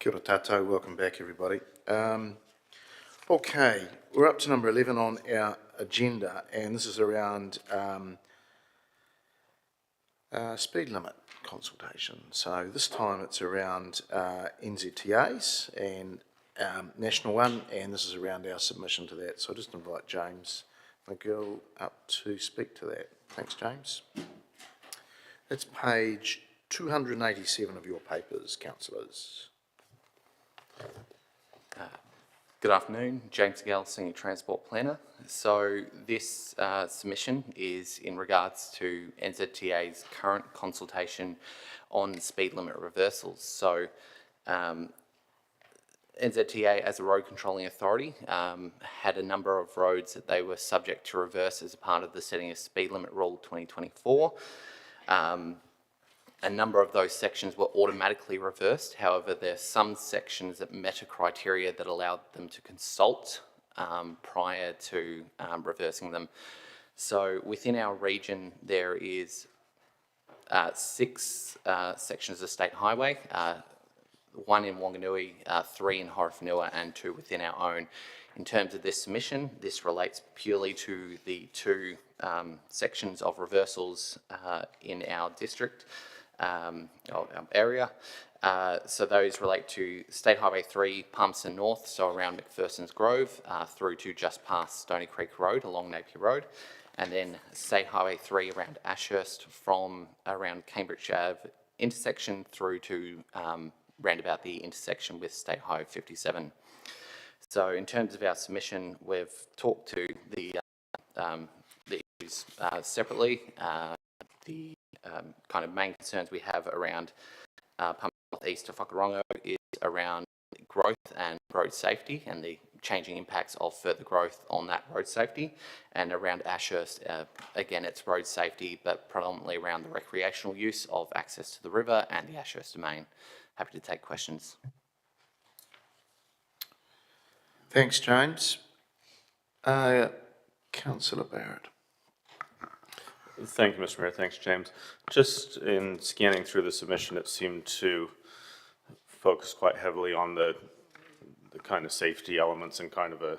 Kia ora tātou, welcome back everybody. Okay, we're up to number 11 on our agenda, and this is around speed limit consultation. So this time it's around NZTAs and National One, and this is around our submission to that. So I'll just invite James McGill up to speak to that. Thanks, James. That's page 287 of your papers, councillors. Good afternoon, James Gell, Senior Transport Planner. So this submission is in regards to NZTA's current consultation on speed limit reversals. So NZTA, as a road controlling authority, had a number of roads that they were subject to reverse as a part of the Setting a Speed Limit Rule 2024. A number of those sections were automatically reversed. However, there are some sections that met a criteria that allowed them to consult prior to reversing them. So within our region, there is 6 sections of state highway, 1 in Wanganui, 3 in Horowhenua, and 2 within our own. In terms of this submission, this relates purely to the 2 sections of reversals in our district. Area. So those relate to State Highway 3, Palmerston North, so around McPherson's Grove, through to just past Stony Creek Road along Napier Road, and then State Highway 3 around Ashurst from around Cambridge Ave intersection through to round about the intersection with State Highway 57. So in terms of our submission, we've talked to the issues separately. The kind of main concerns we have around Palmerston North east of Whakarongo is around growth and road safety and the changing impacts of further growth on that road safety. And around Ashurst, again, it's road safety, but predominantly around the recreational use of access to the river and the Ashurst domain. Happy to take questions. Thanks, James. Councillor Barrett. Thank you, Mr. Mayor. Thanks, James. Just in scanning through the submission, it seemed to focus quite heavily on the kind of safety elements and kind of a,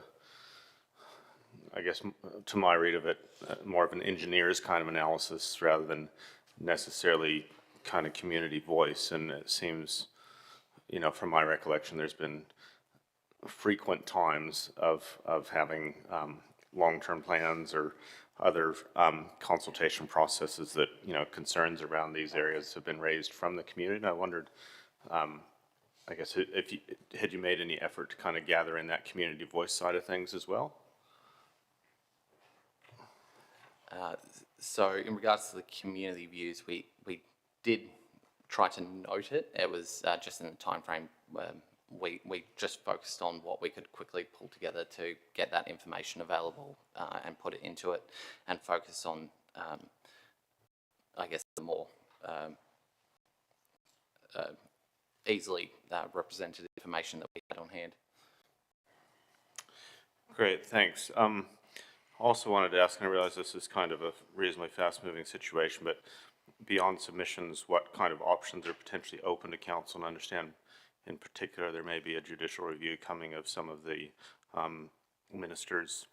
I guess, to my read of it, more of an engineer's kind of analysis rather than necessarily kind of community voice. And it seems, you know, from my recollection, there's been frequent times of having long-term plans or other consultation processes that, you know, concerns around these areas have been raised from the community. And I wondered, I guess, if had you made any effort to kind of gather in that community voice side of things as well? So in regards to the community views, we did try to note it. It was just in the time frame we just focused on what we could quickly pull together to get that information available and put it into it, and focus on, I guess, the more easily represented information that we had on hand. Great, thanks. Also wanted to ask, and I realize this is kind of a reasonably fast-moving situation, but beyond submissions, what kind of options are potentially open to council? And understand, in particular, there may be a judicial review coming of some of the ministers'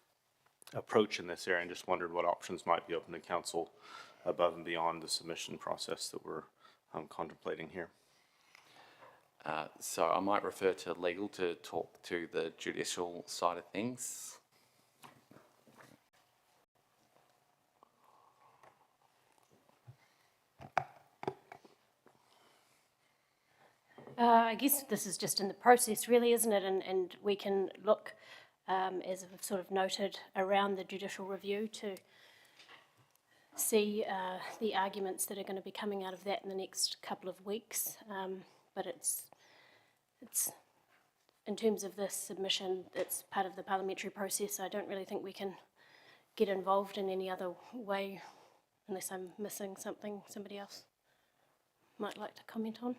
approach in this area, and just wondered what options might be open to council above and beyond the submission process that we're contemplating here. So I might refer to legal to talk to the judicial side of things. I guess this is just in the process, really, isn't it? And we can look, as I've sort of noted, around the judicial review to see the arguments that are going to be coming out of that in the next couple of weeks. But it's in terms of this submission, it's part of the parliamentary process. I don't really think we can get involved in any other way, unless I'm missing something somebody else might like to comment on.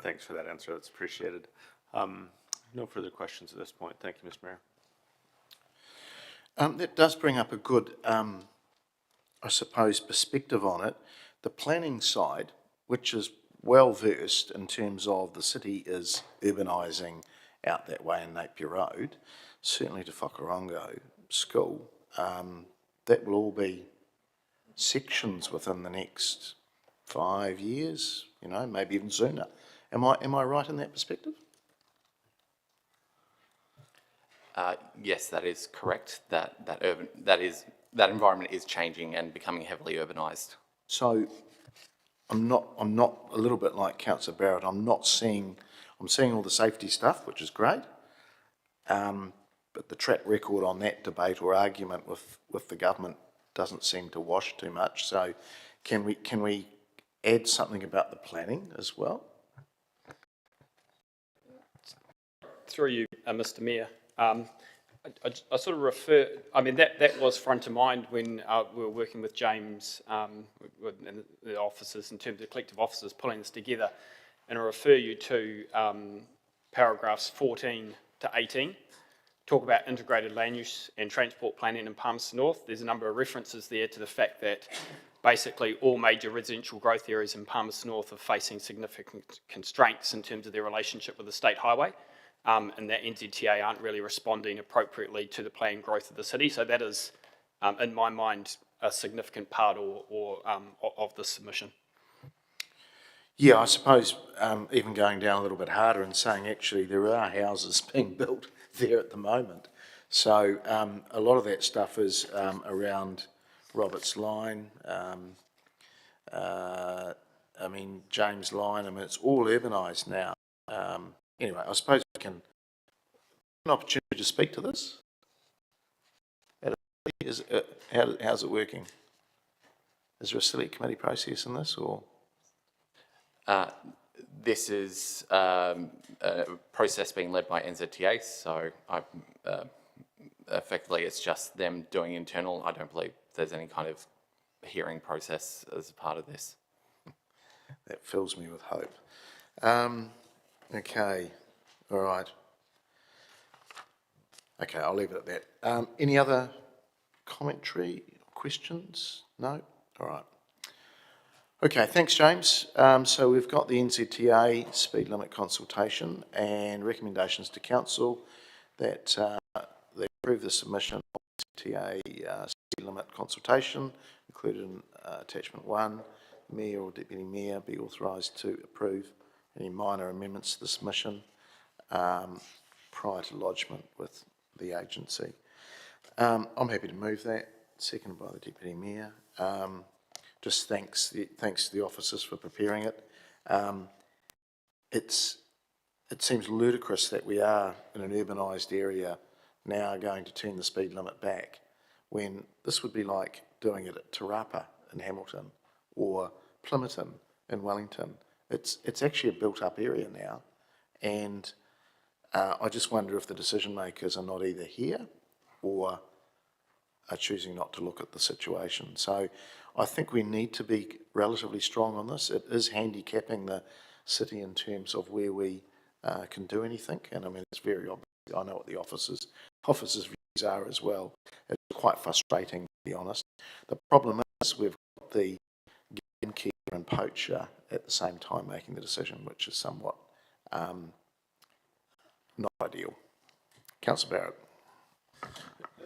Thanks for that answer. That's appreciated. No further questions at this point. Thank you, Mr. Mayor. That does bring up a good, I suppose, perspective on it. The planning side, which is well versed in terms of the city is urbanising out that way in Napier Road, certainly to Whakarongo School, that will all be sections within the next 5 years, you know, maybe even sooner. Am I right in that perspective? Yes, that is correct. That environment is changing and becoming heavily urbanised. So I'm not a little bit like Councillor Barrett. I'm seeing all the safety stuff, which is great. But the track record on that debate or argument with the government doesn't seem to wash too much. So can we add something about the planning as well? Through you, Mr. Mayor. I sort of refer, I mean, that was front of mind when we were working with James and the officers in terms of collective officers pulling this together. And I refer you to paragraphs 14 to 18, talk about integrated land use and transport planning in Palmerston North. There's a number of references there to the fact that basically all major residential growth areas in Palmerston North are facing significant constraints in terms of their relationship with the state highway. And that NZTA aren't really responding appropriately to the planned growth of the city. So that is, in my mind, a significant part of the submission. Yeah, I suppose even going down a little bit harder and saying actually there are houses being built there at the moment. So a lot of that stuff is around Roberts Line, I mean James Line, I mean it's all urbanised now. Anyway, I suppose we can an opportunity to speak to this. How's it working? Is there a select committee process in this, or? This is a process being led by NZTA, so effectively it's just them doing internal. I don't believe there's any kind of hearing process as a part of this. That fills me with hope. Okay, all right. Okay, I'll leave it at that. Any other commentary, questions? No? All right. Okay, thanks, James. So we've got the NZTA speed limit consultation and recommendations to council that they approve the submission of NZTA speed limit consultation, included in attachment 1. Mayor or Deputy Mayor be authorised to approve any minor amendments to the submission prior to lodgement with the agency. I'm happy to move that, seconded by the Deputy Mayor. Just thanks to the officers for preparing it. It seems ludicrous that we are in an urbanised area now going to turn the speed limit back when this would be like doing it at Te Rapa in Hamilton or Plympton in Wellington. It's actually a built-up area now, and I just wonder if the decision makers are not either here or are choosing not to look at the situation. So I think we need to be relatively strong on this. It is handicapping the city in terms of where we can do anything, and I mean it's very obvious. I know what the officers' views are as well. It's quite frustrating, to be honest. The problem is we've got the gamekeeper and poacher at the same time making the decision, which is somewhat not ideal. Councillor Barrett.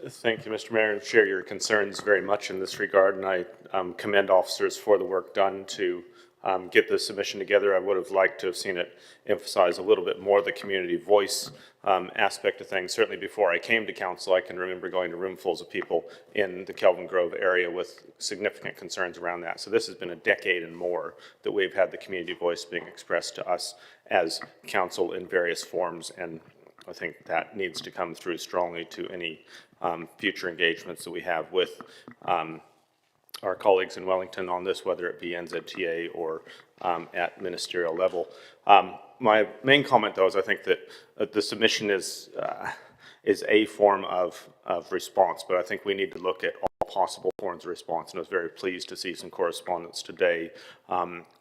Thank you, Mr. Mayor, and share your concerns very much in this regard, and I commend officers for the work done to get the submission together. I would have liked to have seen it emphasize a little bit more the community voice aspect of things. Certainly before I came to council, I can remember going to roomfuls of people in the Kelvin Grove area with significant concerns around that. So this has been a decade and more that we've had the community voice being expressed to us as council in various forms, and I think that needs to come through strongly to any future engagements that we have with our colleagues in Wellington on this, whether it be NZTA or at ministerial level. My main comment, though, is I think that the submission is a form of response, but I think we need to look at all possible forms of response, and I was very pleased to see some correspondence today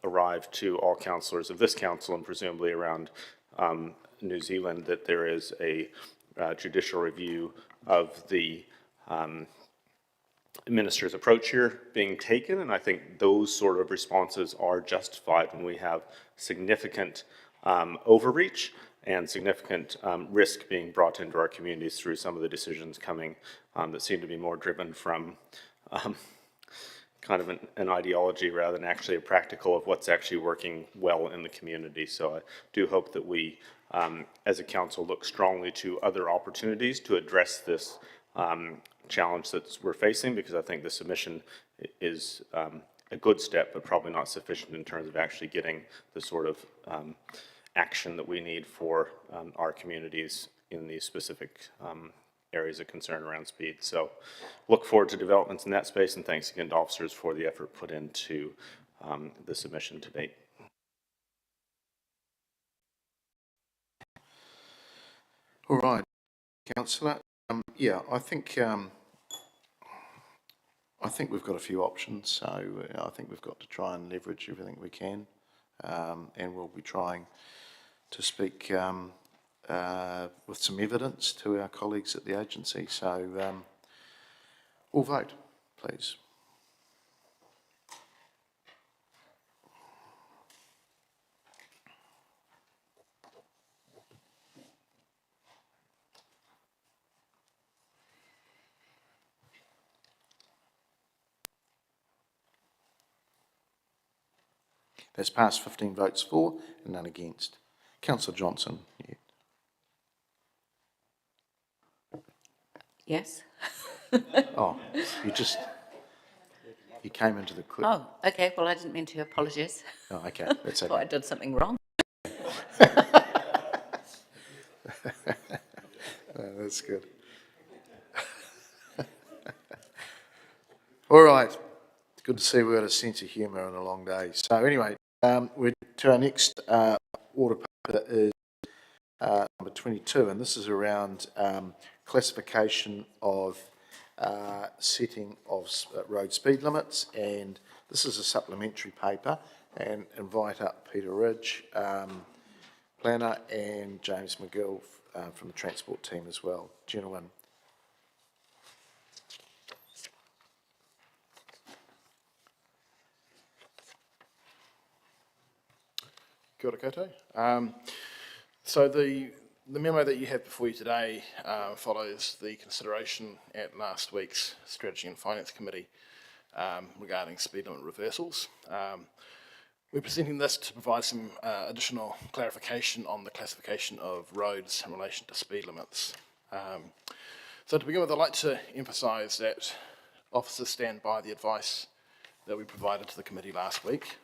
arrive to all councillors of this council and presumably around New Zealand that there is a judicial review of the minister's approach here being taken, and I think those sort of responses are justified when we have significant overreach and significant risk being brought into our communities through some of the decisions coming that seem to be more driven from kind of an ideology rather than actually a practical of what's actually working well in the community. So I do hope that we, as a council, look strongly to other opportunities to address this challenge that we're facing, because I think the submission is a good step, but probably not sufficient in terms of actually getting the sort of action that we need for our communities in these specific areas of concern around speed. So look forward to developments in that space, and thanks again to officers for the effort put into the submission to date. All right, councillor. Yeah, I think we've got a few options, so I think we've got to try and leverage everything we can, and we'll be trying to speak with some evidence to our colleagues at the agency. So we'll vote, please. That's passed, 15 votes for and none against. Councillor Johnson. Yeah. Yes. Oh, you came into the clip. Oh, okay. Well, I didn't mean to. Apologies. Oh, okay, that's Thought I okay. did something wrong. That's good. All right. It's good to see we've got a sense of humour on a long day. So anyway, we're to our next order paper is number 22, and this is around classification of setting of road speed limits, and this is a supplementary paper, and invite up Peter Ridge, planner, and James McGill from the transport team as well. Gentlemen. Kia ora koutou. So the memo that you have before you today follows the consideration at last week's Strategy and Finance Committee regarding speed limit reversals. We're presenting this to provide some additional clarification on the classification of roads in relation to speed limits. So to begin with, I'd like to emphasise that officers stand by the advice that we provided to the committee last week.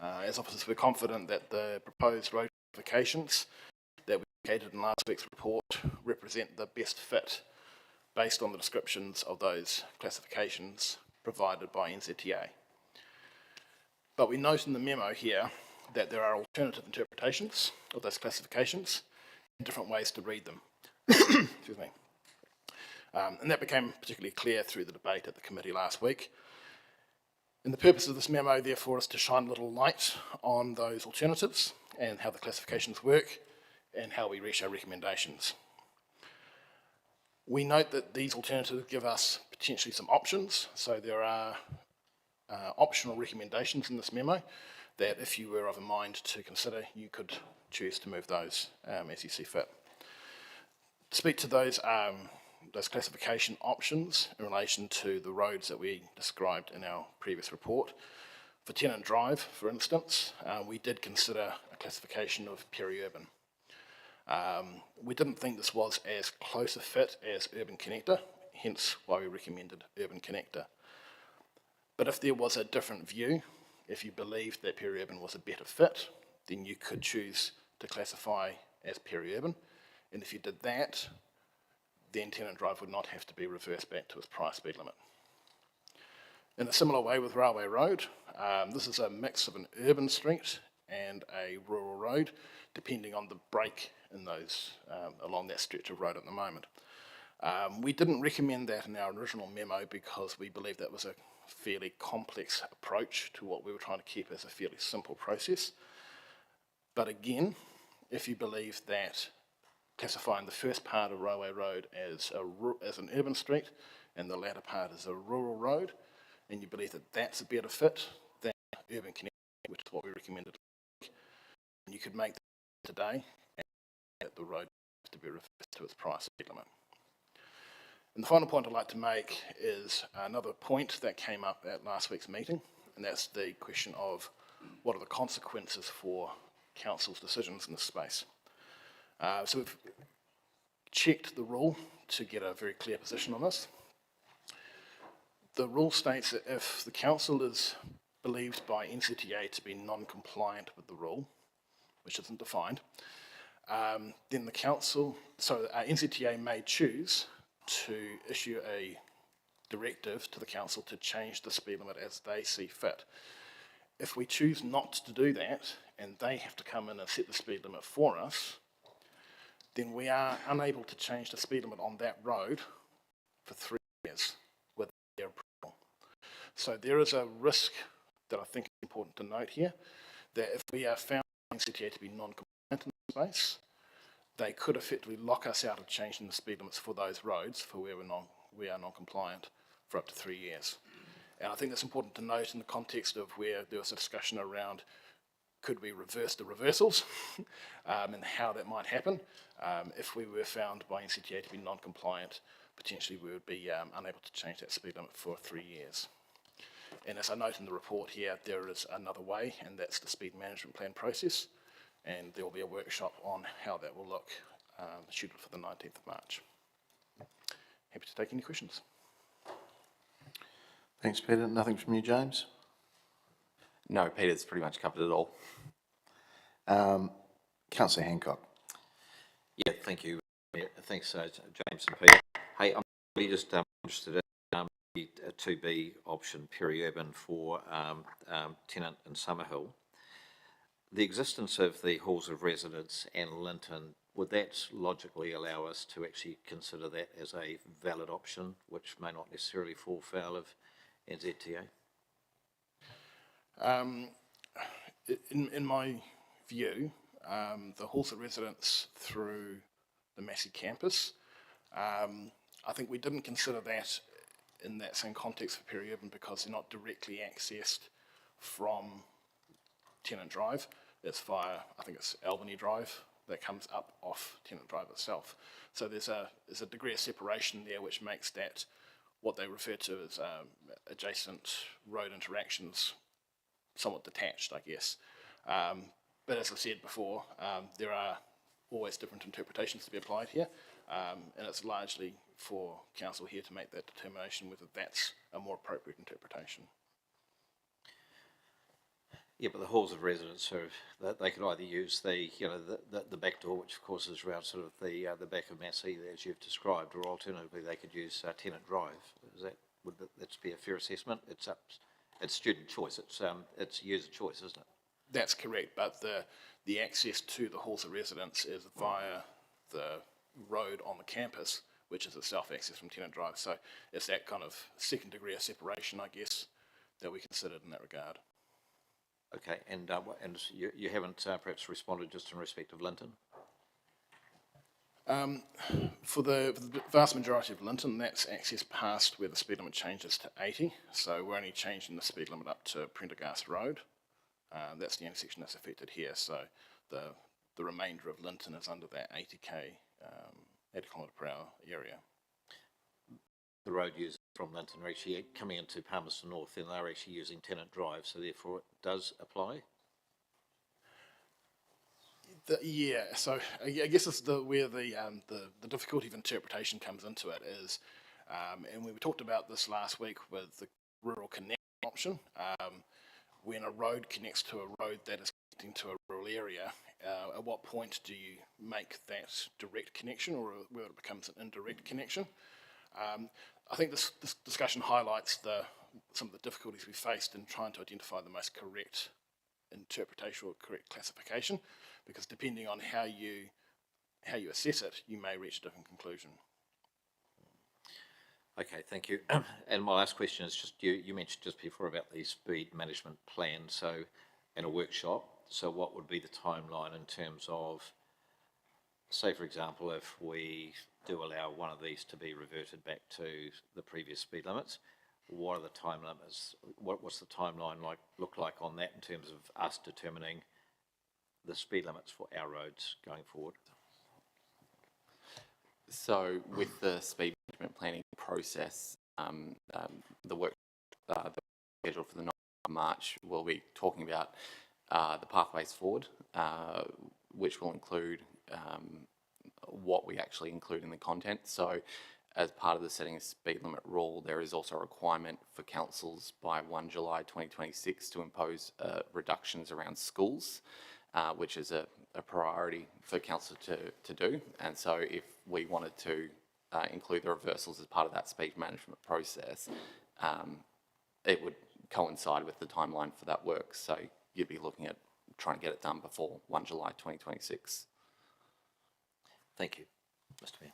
As officers, we're confident that the proposed road classifications that we indicated in last week's report represent the best fit based on the descriptions of those classifications provided by NZTA. But we note in the memo here that there are alternative interpretations of those classifications and different ways to read them. Excuse me. And that became particularly clear through the debate at the committee last week. And the purpose of this memo, therefore, is to shine a little light on those alternatives and how the classifications work and how we reach our recommendations. We note that these alternatives give us potentially some options. So there are optional recommendations in this memo that if you were of a mind to consider, you could choose to move those as you see fit. To speak to those classification options in relation to the roads that we described in our previous report. For Tennant Drive, for instance, we did consider a classification of peri-urban. We didn't think this was as close a fit as Urban Connector, hence why we recommended Urban Connector. But if there was a different view, if you believed that peri-urban was a better fit, then you could choose to classify as peri-urban. And if you did that, then Tennant Drive would not have to be reversed back to its prior speed limit. In a similar way with Railway Road, this is a mix of an urban street and a rural road, depending on the break in those along that stretch of road at the moment. We didn't recommend that in our original memo because we believed that was a fairly complex approach to what we were trying to keep as a fairly simple process. But again, if you believe that classifying the first part of Railway Road as an urban street and the latter part is a rural road, and you believe that that's a better fit than urban connectivity, which is what we recommended. And you could make that today, and that the road has to be reversed to its prior speed limit. And the final point I'd like to make is another point that came up at last week's meeting, and that's the question of what are the consequences for council's decisions in this space. So we've checked the rule to get a very clear position on this. The rule states that if the council is believed by NZTA to be non-compliant with the rule, which isn't defined, then the council, NZTA may choose to issue a directive to the council to change the speed limit as they see fit. If we choose not to do that, and they have to come in and set the speed limit for us, then we are unable to change the speed limit on that road for 3 years without their approval. So there is a risk that I think is important to note here, that if we are found by NZTA to be non-compliant in this space, they could effectively lock us out of changing the speed limits for those roads for where we are non-compliant for up to 3 years. And I think that's important to note in the context of where there was a discussion around could we reverse the reversals and how that might happen. If we were found by NZTA to be non-compliant, potentially we would be unable to change that speed limit for 3 years. And as I note in the report here, there is another way, and that's the speed management plan process. And there will be a workshop on how that will look, scheduled for the 19th of March. Happy to take any questions. Thanks, Peter. Nothing from you, James? No, Peter's pretty much covered it all. Councillor Hancock. Yeah, thank you. Thanks, James and Peter. Hey, I'm really just interested in the 2B option, peri-urban for Tennant and Summerhill. The existence of the halls of residence and Linton, would that logically allow us to actually consider that as a valid option, which may not necessarily fall foul of NZTA? In my view, the halls of residence through the Massey campus, I think we didn't consider that in that same context for peri-urban because they're not directly accessed from Tennant Drive. It's via, I think it's Albany Drive that comes up off Tennant Drive itself. So there's a degree of separation there which makes that what they refer to as adjacent road interactions somewhat detached, I guess. But as I said before, there are always different interpretations to be applied here, and it's largely for council here to make that determination whether that's a more appropriate interpretation. Yeah, but the halls of residence are, they could either use the back door, which of course is around sort of the back of Massey as you've described, or alternatively they could use Tennant Drive. Would that be a fair assessment? It's student choice. It's user choice, isn't it? That's correct, but the access to the halls of residence is via the road on the campus, which is itself accessed from Tennant Drive. So it's that kind of second degree of separation, I guess, that we considered in that regard. Okay, and you haven't perhaps responded just in respect of Linton? For the vast majority of Linton, that's access past where the speed limit changes to 80. So we're only changing the speed limit up to Prendergast Road. That's the intersection that's affected here. So the remainder of Linton is under that 80k, 80 kilometre per hour area. The road users from Linton are actually coming into Palmerston North, and they're actually using Tennant Drive, so therefore it does apply? Yeah, so I guess it's where the difficulty of interpretation comes into it is, and we talked about this last week with the rural connect option, when a road connects to a road that is connecting to a rural area, at what point do you make that direct connection or where it becomes an indirect connection? I think this discussion highlights some of the difficulties we faced in trying to identify the most correct interpretation or correct classification, because depending on how you assess it, you may reach a different conclusion. Okay, thank you. And my last question is just, you mentioned just before about the speed management plan, so, and a workshop. So what would be the timeline in terms of say for example, if we do allow one of these to be reverted back to the previous speed limits, what are the time limits? What's the timeline look like on that in terms of us determining the speed limits for our roads going forward? So with the speed management planning process, the work scheduled for the 9th of March, we'll be talking about the pathways forward, which will include what we actually include in the content. So as part of the setting a speed limit rule, there is also a requirement for councils by 1 July 2026 to impose reductions around schools, which is a priority for council to do. And so if we wanted to include the reversals as part of that speed management process, it would coincide with the timeline for that work. So you'd be looking at trying to get it done before 1 July 2026. Thank you, Mr Mayor.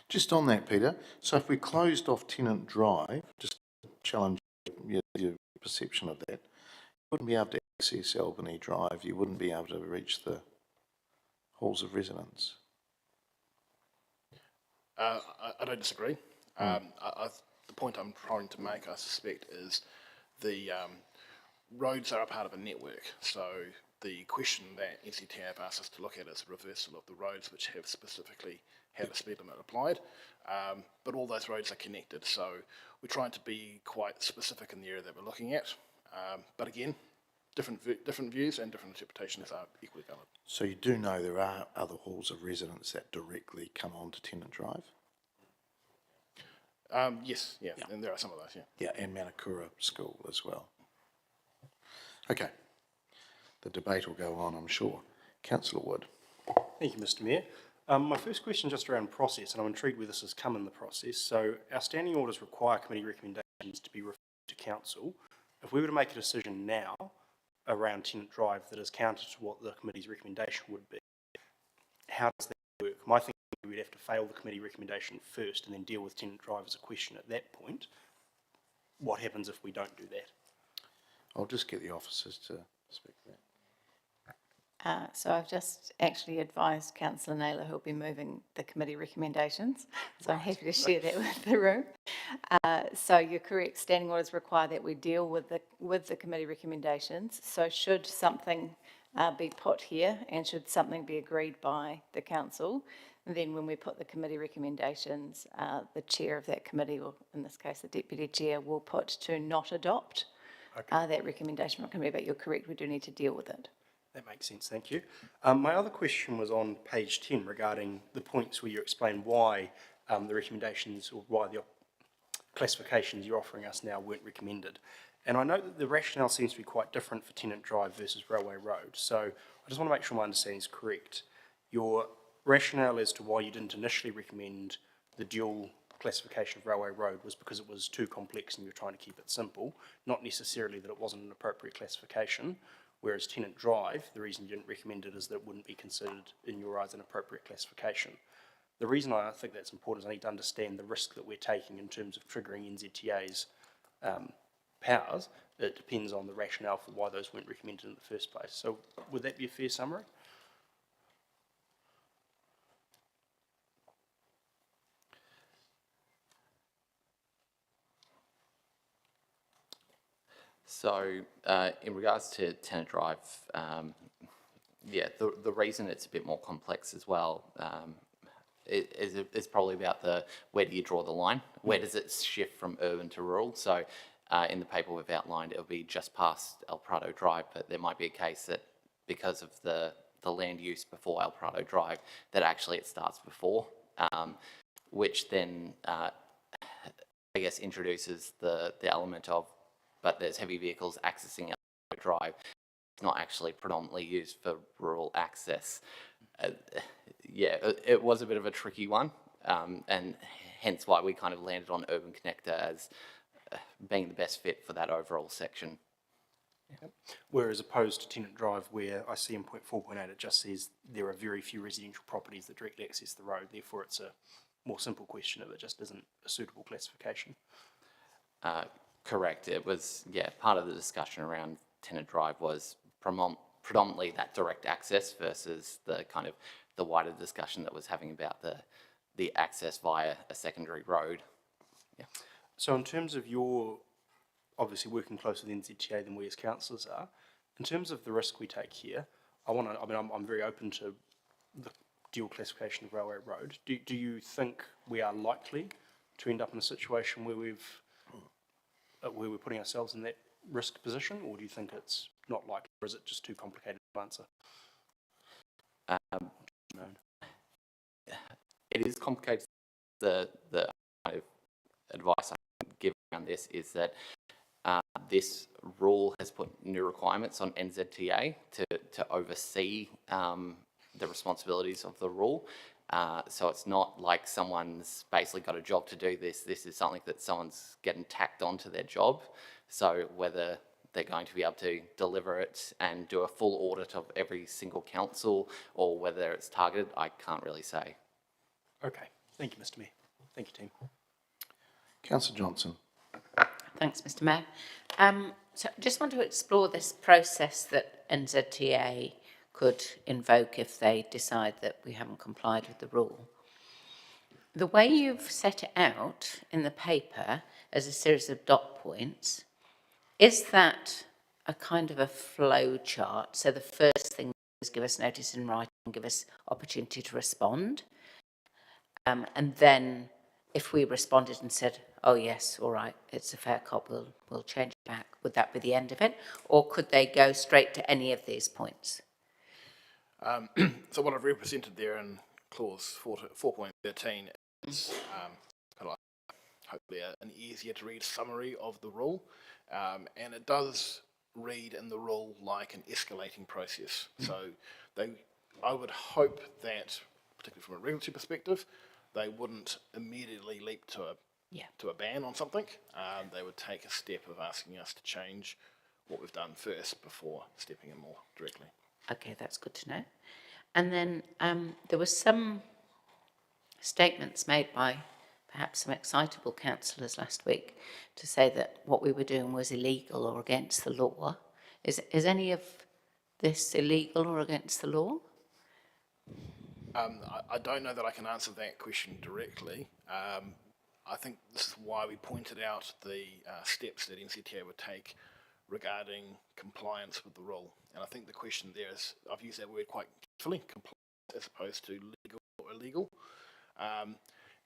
Just on that, Peter, so if we closed off Tennant Drive, just challenge your perception of that, you wouldn't be able to access Albany Drive, you wouldn't be able to reach the halls of residence. I don't disagree. The point I'm trying to make, I suspect, is the roads are a part of a network. So the question that NCTA have asked us to look at is a reversal of the roads which have specifically had a speed limit applied. But all those roads are connected. So we're trying to be quite specific in the area that we're looking at. But again, different views and different interpretations are equally valid. So you do know there are other halls of residence that directly come onto Tennant Drive? Yes, yeah, and there are some of those, yeah. Yeah, and Manakura School as well. Okay. The debate will go on, I'm sure. Councillor Wood. Thank you, Mr Mayor. My first question just around process, and I'm intrigued where this has come in the process. So our standing orders require committee recommendations to be referred to council. If we were to make a decision now around Tennant Drive that is counter to what the committee's recommendation would be, how does that work? My thinking is we'd have to fail the committee recommendation first and then deal with Tennant Drive as a question at that point. What happens if we don't do that? I'll just get the officers to speak to that. So I've just actually advised Councillor Naylor who'll be moving the committee recommendations. So I'm happy to share that with the room. So you're correct, standing orders require that we deal with the committee recommendations. So should something be put here and should something be agreed by the council, then when we put the committee recommendations, the chair of that committee, or in this case the deputy chair, will put to not adopt that recommendation from committee. But you're correct, we do need to deal with it. That makes sense, thank you. My other question was on page 10 regarding the points where you explain why the recommendations or why the classifications you're offering us now weren't recommended. And I know that the rationale seems to be quite different for Tennant Drive versus Railway Road. So I just want to make sure my understanding is correct. Your rationale as to why you didn't initially recommend the dual classification of Railway Road was because it was too complex and you were trying to keep it simple, not necessarily that it wasn't an appropriate classification. Whereas Tennant Drive, the reason you didn't recommend it is that it wouldn't be considered, in your eyes, an appropriate classification. The reason I think that's important is I need to understand the risk that we're taking in terms of triggering NZTA's powers. It depends on the rationale for why those weren't recommended in the first place. So would that be a fair summary? So in regards to Tennant Drive, the reason it's a bit more complex as well is probably about where do you draw the line? Where does it shift from urban to rural? So in the paper we've outlined, it'll be just past El Prado Drive, but there might be a case that because of the land use before El Prado Drive, that actually it starts before, which then I guess introduces the element of, but there's heavy vehicles accessing El Prado Drive. It's not actually predominantly used for rural access. It was a bit of a tricky one, and hence why we kind of landed on Urban Connector as being the best fit for that overall section. Yep. Whereas opposed to Tennant Drive, where I see in point 4.8 it just says there are very few residential properties that directly access the road, therefore it's a more simple question if it just isn't a suitable classification. Correct. It was, part of the discussion around Tennant Drive was predominantly that direct access versus the kind of the wider discussion that was having about the access via a secondary road. Yeah. So in terms of your, obviously working closer with NZTA than we as councillors are, in terms of the risk we take here, I'm very open to the dual classification of railway road. Do you think we are likely to end up in a situation where we're putting ourselves in that risk position, or do you think it's not likely, or is it just too complicated to answer? No. It is complicated. The kind of advice I can give around this is that this rule has put new requirements on NZTA to oversee the responsibilities of the rule. So it's not like someone's basically got a job to do this. This is something that someone's getting tacked onto their job. So whether they're going to be able to deliver it and do a full audit of every single council, or whether it's targeted, I can't really say. Okay, thank you, Mr. Mayor. Thank you, team. Councillor Johnson. Thanks, Mr. Mayor. So I just want to explore this process that NZTA could invoke if they decide that we haven't complied with the rule. The way you've set it out in the paper as a series of dot points, is that a kind of a flow chart? So the first thing is give us notice in writing, give us opportunity to respond. And then if we responded and said, oh yes, all right, it's a fair cop, we'll change it back, would that be the end of it? Or could they go straight to any of these points? So what I've represented there in clause 4.13 is kind of like hopefully an easier to read summary of the rule, and it does read in the rule like an escalating process. So I would hope that, particularly from a regulatory perspective, they wouldn't immediately leap to a ban on something. They would take a step of asking us to change what we've done first before stepping in more directly. Okay, that's good to know. And then there were some statements made by perhaps some excitable councillors last week to say that what we were doing was illegal or against the law. Is any of this illegal or against the law? I don't know that I can answer that question directly. I think this is why we pointed out the steps that NZTA would take regarding compliance with the rule. And I think the question there is, I've used that word quite carefully, compliance as opposed to legal or illegal.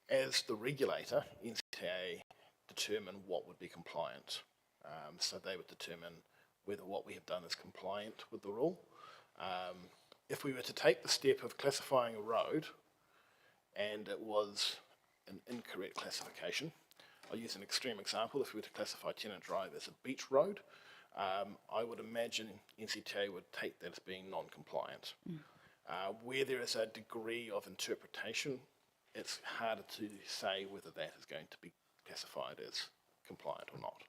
As the regulator, NZTA determine what would be compliant. So they would determine whether what we have done is compliant with the rule. If we were to take the step of classifying a road and it was an incorrect classification, I'll use an extreme example. If we were to classify Tennant Drive as a beach road, I would imagine NZTA would take that as being non-compliant. Where there is a degree of interpretation, it's harder to say whether that is going to be classified as compliant or not.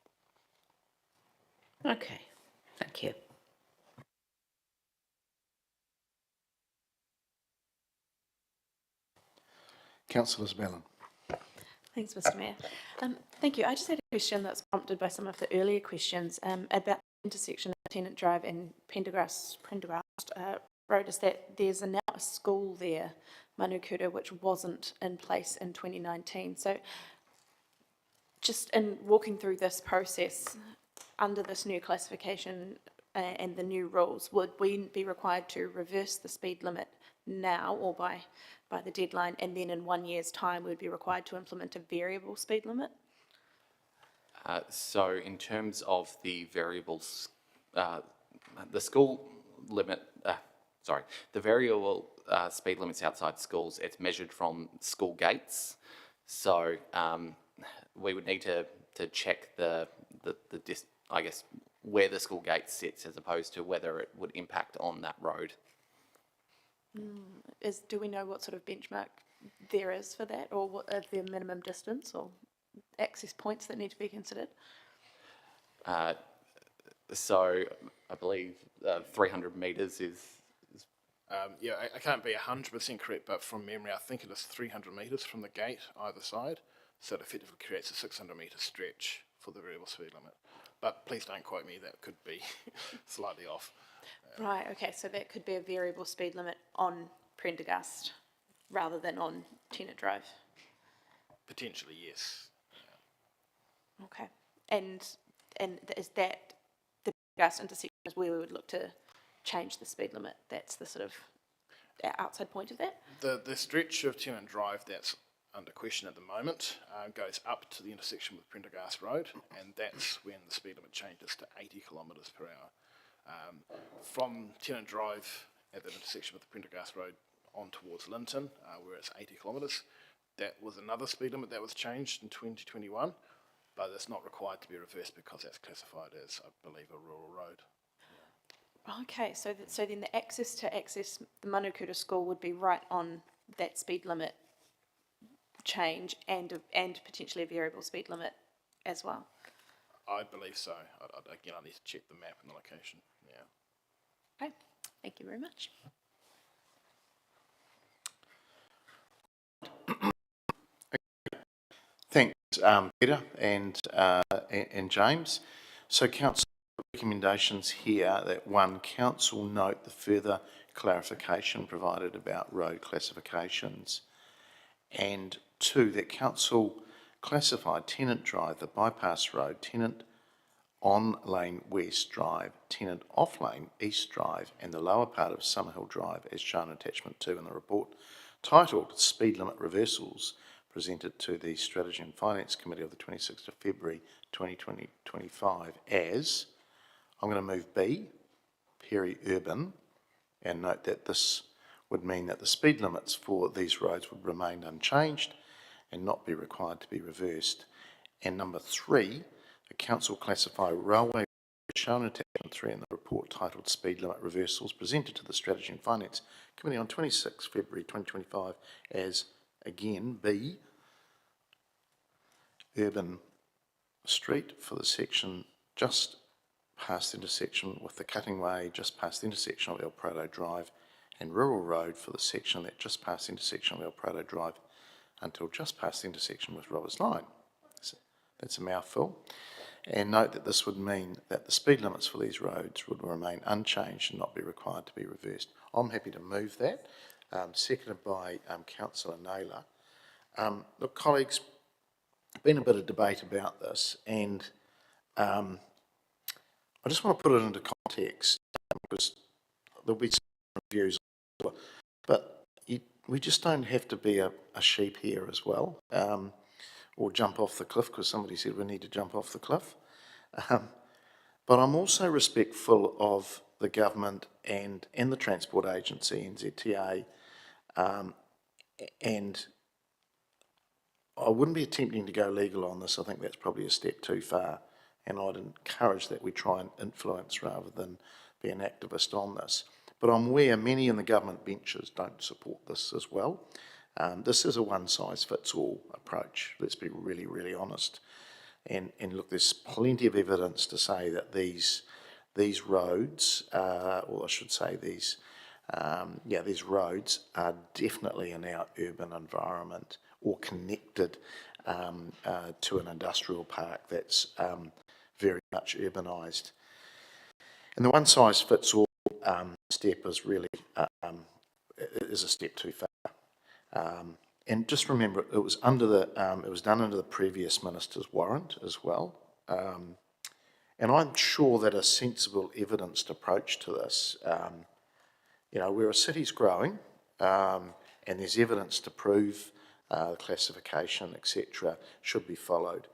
Okay, thank you. Councillor Spellin. Thanks, Mr. Mayor. Thank you. I just had a question that's prompted by some of the earlier questions about the intersection of Tennant Drive and Prendergast Road, is that there's now a school there, Manukura, which wasn't in place in 2019. So just in walking through this process, under this new classification and the new rules, would we be required to reverse the speed limit now or by the deadline, and then in 1 year's time we'd be required to implement a variable speed limit? So in terms of the variables, the school limit, the variable speed limits outside schools, it's measured from school gates. So we would need to check I guess where the school gate sits as opposed to whether it would impact on that road. Do we know what sort of benchmark there is for that, or what are the minimum distance or access points that need to be considered? So I believe 300 metres is Yeah, I can't be 100% correct, but from memory, I think it is 300 metres from the gate either side. So it effectively creates a 600 metre stretch for the variable speed limit. But please don't quote me, that could be slightly off. Right, okay, so that could be a variable speed limit on Prendergast rather than on Tennant Drive? Potentially, yes. Okay. And is that the Prendergast intersection is where we would look to change the speed limit? That's the sort of outside point of that? The stretch of Tennant Drive that's under question at the moment goes up to the intersection with Prendergast Road, and that's when the speed limit changes to 80 kilometres per hour. From Tennant Drive at the intersection with Prendergast Road on towards Linton, where it's 80 kilometres, that was another speed limit that was changed in 2021, but it's not required to be reversed because that's classified as, I believe, a rural road. Okay, so then the access the Manukuta School would be right on that speed limit change and potentially a variable speed limit as well? I believe so. Again, I need to check the map and the location, yeah. Okay, thank you very much. Thanks, Peter and James. So council recommendations here that one, council note the further clarification provided about road classifications, and two, that council classify Tennant Drive, the bypass road, Tennant on lane West Drive, Tennant off lane East Drive, and the lower part of Summerhill Drive as shown in attachment 2 in the report titled Speed Limit Reversals, presented to the Strategy and Finance Committee of the 26th of February 2025 as, I'm going to move B, peri-urban, and note that this would mean that the speed limits for these roads would remain unchanged and not be required to be reversed. And number 3, the council classify railway shown in attachment 3 in the report titled Speed Limit Reversals, presented to the Strategy and Finance Committee on 26 February 2025 as, again, B, urban street for the section just past the intersection with the cutting way just past the intersection of El Prado Drive, and rural road for the section that just past the intersection of El Prado Drive until just past the intersection with Roberts Line. That's a mouthful. And note that this would mean that the speed limits for these roads would remain unchanged and not be required to be reversed. I'm happy to move that, seconded by Councillor Naylor. Look, colleagues, been a bit of debate about this, and I just want to put it into context because there'll be some views, but we just don't have to be a sheep here as well, or jump off the cliff because somebody said we need to jump off the cliff. But I'm also respectful of the government and the Transport Agency, NZTA, and I wouldn't be attempting to go legal on this. I think that's probably a step too far, and I'd encourage that we try and influence rather than be an activist on this. But I'm aware many in the government benches don't support this as well. This is a one-size-fits-all approach, let's be really, really honest. And look, there's plenty of evidence to say that these roads, or I should say these roads are definitely in our urban environment or connected to an industrial park that's very much urbanised. And the one-size-fits-all step is really is a step too far. And just remember, it was under it was done under the previous minister's warrant as well. And I'm sure that a sensible, evidenced approach to this, where a city's growing and there's evidence to prove classification, etc., should be followed.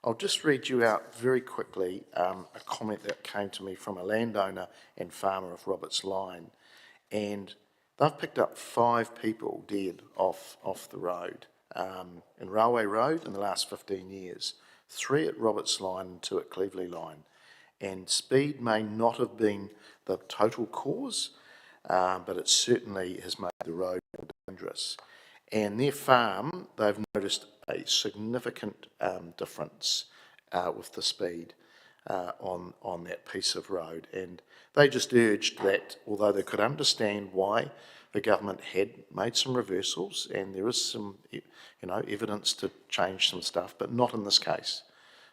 I'll just read you out very quickly a comment that came to me from a landowner and farmer of Roberts Line, and they've picked up 5 people dead off the road, in Railway Road in the last 15 years, 3 at Roberts Line and 2 at Cleveley Line. And speed may not have been the total cause, but it certainly has made the road more dangerous. And their farm, they've noticed a significant difference with the speed on that piece of road. And they just urged that, although they could understand why the government had made some reversals, and there is some, evidence to change some stuff, but not in this case.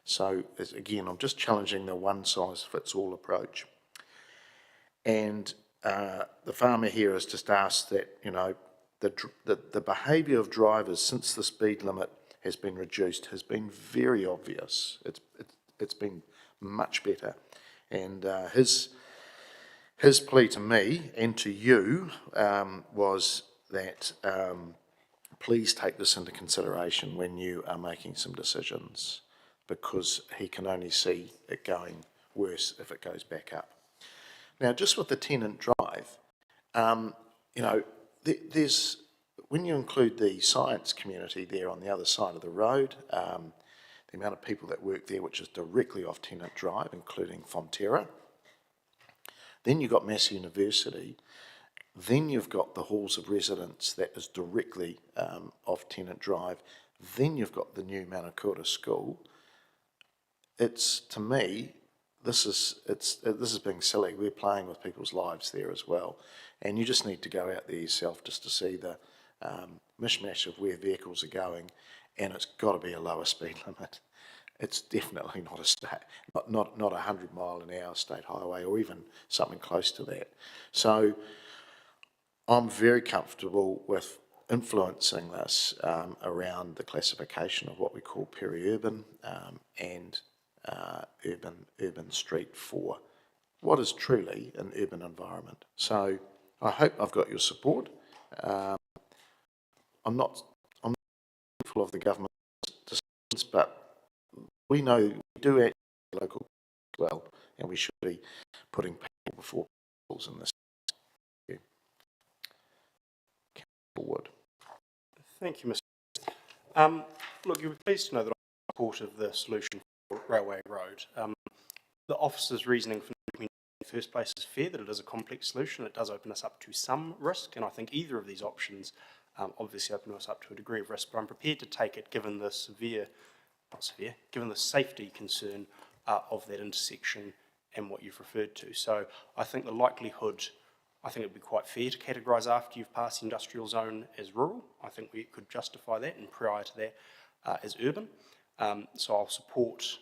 So, again, I'm just challenging the one-size-fits-all approach. And the farmer here has just asked that, you know, the behaviour of drivers since the speed limit has been reduced has been very obvious. It's been much better. And his plea to me and to you was that please take this into consideration when you are making some decisions, because he can only see it going worse if it goes back up. Now, just with the Tennant Drive, you know, there's, when you include the science community there on the other side of the road, the amount of people that work there, which is directly off Tennant Drive, including Fonterra, then you've got Massey University, then you've got the halls of residence that is directly off Tennant Drive, then you've got the new Manakura School. It's, to me, this is being silly. We're playing with people's lives there as well. And you just need to go out there yourself just to see the mishmash of where vehicles are going, and it's got to be a lower speed limit. It's definitely not a not 100 mile an hour state highway, or even something close to that. So I'm very comfortable with influencing this around the classification of what we call peri-urban and urban street for what is truly an urban environment. So I hope I've got your support. I'm not full of the government decisions, but we know we do act local as well, and we should be putting people before peoples in this. Wood. Thank you, Mr. Look, you'll be pleased to know that I'm in support of the solution for Railway Road. The officer's reasoning for in the first place is fair, that it is a complex solution. It does open us up to some risk, and I think either of these options obviously open us up to a degree of risk, but I'm prepared to take it given the given the safety concern of that intersection and what you've referred to. So I think the likelihood, I think it would be quite fair to categorise after you've passed the industrial zone as rural. I think we could justify that, and prior to that as urban. So I'll support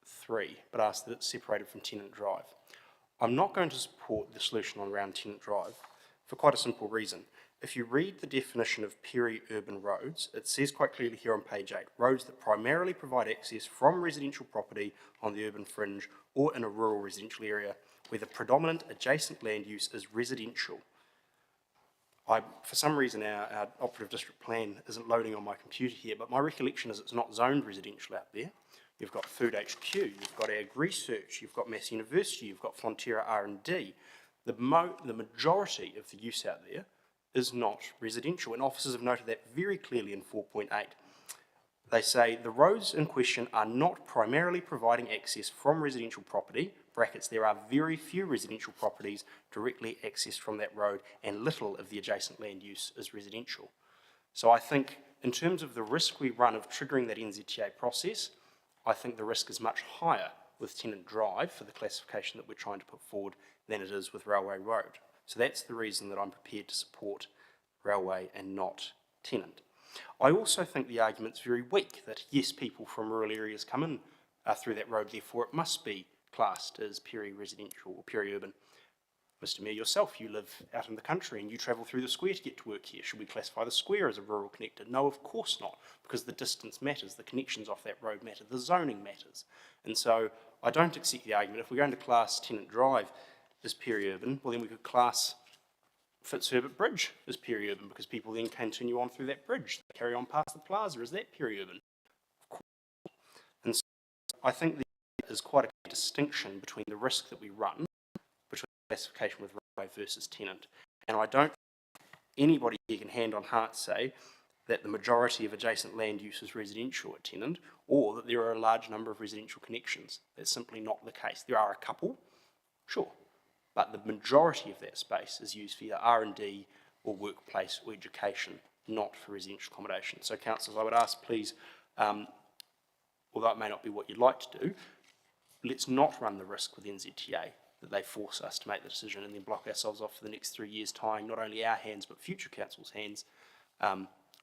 3, but ask that it's separated from Tennant Drive. I'm not going to support the solution on around Tennant Drive for quite a simple reason. If you read the definition of peri-urban roads, it says quite clearly here on page 8, roads that primarily provide access from residential property on the urban fringe or in a rural residential area where the predominant adjacent land use is residential. For some reason, our operative district plan isn't loading on my computer here, but my recollection is it's not zoned residential out there. You've got Food HQ, you've got Ag Research, you've got Massey University, you've got Fonterra R&D. The majority of the use out there is not residential, and officers have noted that very clearly in 4.8. They say the roads in question are not primarily providing access from residential property, brackets, there are very few residential properties directly accessed from that road, and little of the adjacent land use is residential. So I think in terms of the risk we run of triggering that NZTA process, I think the risk is much higher with Tennant Drive for the classification that we're trying to put forward than it is with Railway Road. So that's the reason that I'm prepared to support Railway and not Tennant. I also think the argument's very weak that yes, people from rural areas come in through that road, therefore it must be classed as peri-residential or peri-urban. Mr. Mayor, yourself, you live out in the country and you travel through the square to get to work here. Should we classify the square as a rural connector? No, of course not, because the distance matters, the connections off that road matter, the zoning matters. And so I don't accept the argument. If we're going to class Tennant Drive as peri-urban, well then we could class Fitzherbert Bridge as peri-urban, because people then continue on through that bridge. They carry on past the plaza. Is that peri-urban? Of course. And so I think there is quite a distinction between the risk that we run between classification with Railway versus Tennant. And I don't think anybody here can hand on heart say that the majority of adjacent land use is residential at Tennant, or that there are a large number of residential connections. That's simply not the case. There are a couple, sure, but the majority of that space is used for either R&D or workplace or education, not for residential accommodation. So councillors, I would ask please, although it may not be what you'd like to do, let's not run the risk with NZTA that they force us to make the decision and then block ourselves off for the next 3 years, tying not only our hands but future councils' hands.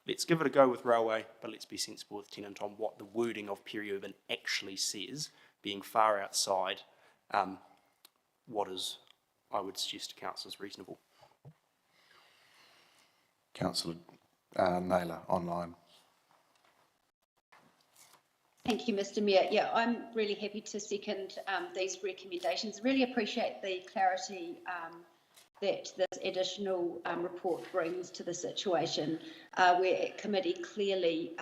Let's give it a go with Railway, but let's be sensible with Tennant on what the wording of peri-urban actually says, being far outside what is I would suggest to council is reasonable. Councillor Naylor, online. Thank you, Mr Mayor. Yeah, I'm really happy to second these recommendations. Really appreciate the clarity that this additional report brings to the situation, where committee clearly,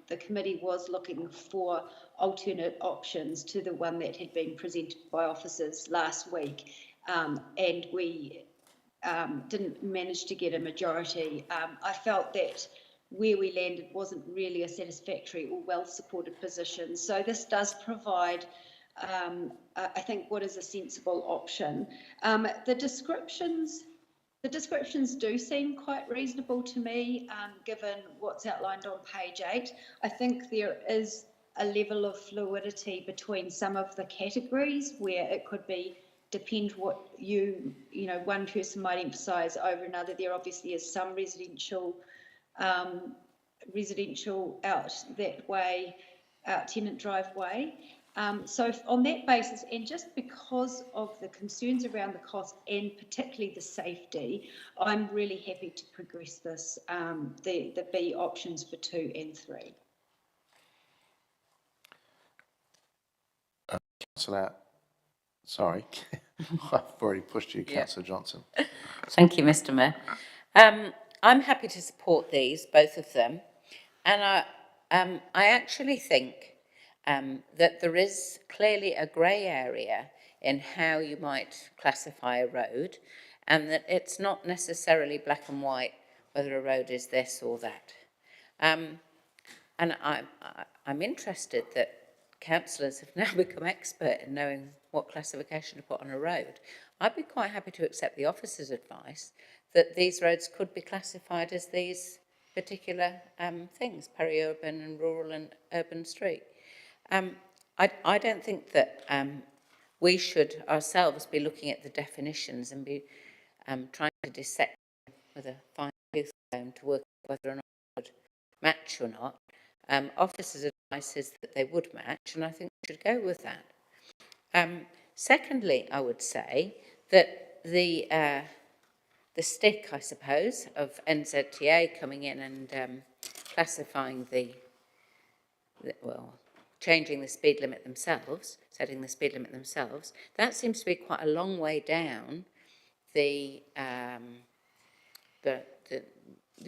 the committee was looking for alternate options to the one that had been presented by officers last week, and we didn't manage to get a majority. I felt that where we landed wasn't really a satisfactory or well-supported position. So this does provide, I think, what is a sensible option. The descriptions do seem quite reasonable to me, given what's outlined on page 8. I think there is a level of fluidity between some of the categories where it could be depend what one person might emphasise over another. There obviously is some residential out that way, Tenant Drive way. So on that basis, and just because of the concerns around the cost and particularly the safety, I'm really happy to progress this, the B options for 2 and 3. Councillor, sorry, I've already pushed you, Councillor Johnson. Thank you, Mr Mayor. I'm happy to support these, both of them. And I actually think that there is clearly a grey area in how you might classify a road, and that it's not necessarily black and white whether a road is this or that. And I'm interested that councillors have now become expert in knowing what classification to put on a road. I'd be quite happy to accept the officer's advice that these roads could be classified as these particular things, peri-urban and rural and urban street. I don't think that we should ourselves be looking at the definitions and be trying to dissect them with a fine tooth comb to work out whether or not they would match or not. Officers' advice is that they would match, and I think we should go with that. Secondly, I would say that the stick, I suppose, of NZTA coming in and classifying changing the speed limit themselves, setting the speed limit themselves, that seems to be quite a long way down the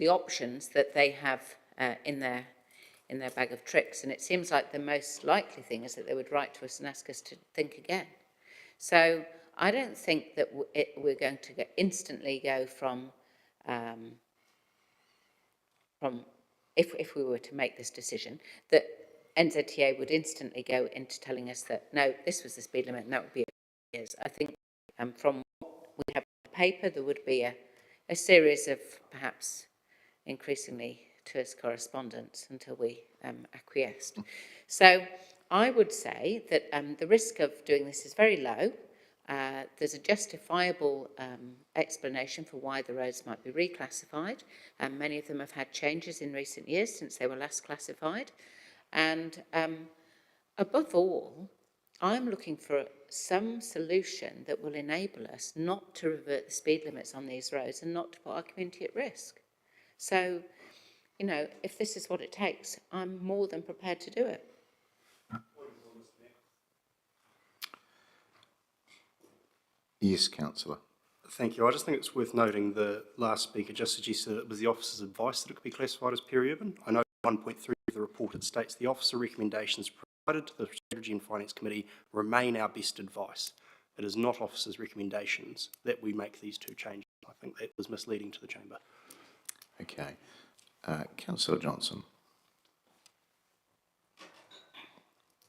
options that they have in their bag of tricks. And it seems like the most likely thing is that they would write to us and ask us to think again. So I don't think that we're going to instantly go from if we were to make this decision, that NZTA would instantly go into telling us that, no, this was the speed limit and that would be it. I think from what we have on paper, there would be a series of perhaps increasingly terse correspondence until we acquiesced. So I would say that the risk of doing this is very low. There's a justifiable explanation for why the roads might be reclassified. Many of them have had changes in recent years since they were last classified. And above all, I'm looking for some solution that will enable us not to revert the speed limits on these roads and not to put our community at risk. So, if this is what it takes, I'm more than prepared to do it. Yes, councillor. Thank you. I just think it's worth noting the last speaker just suggested that it was the officer's advice that it could be classified as peri-urban. I know 1.3 of the report, it states the officer recommendations provided to the Strategy and Finance Committee remain our best advice. It is not officers' recommendations that we make these two changes. I think that was misleading to the chamber. Okay. Councillor Johnson.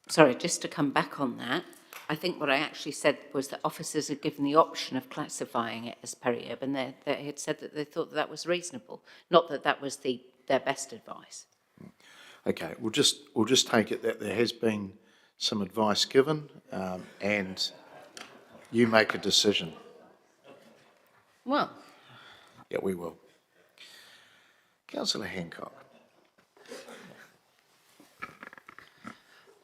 Sorry, just to come back on that, I think what I actually said was that officers are given the option of classifying it as peri-urban. They had said that they thought that was reasonable, not that that was their best advice. Okay, we'll just take it that there has been some advice given, and you make a decision. Well, Yeah, we will. Councillor Hancock.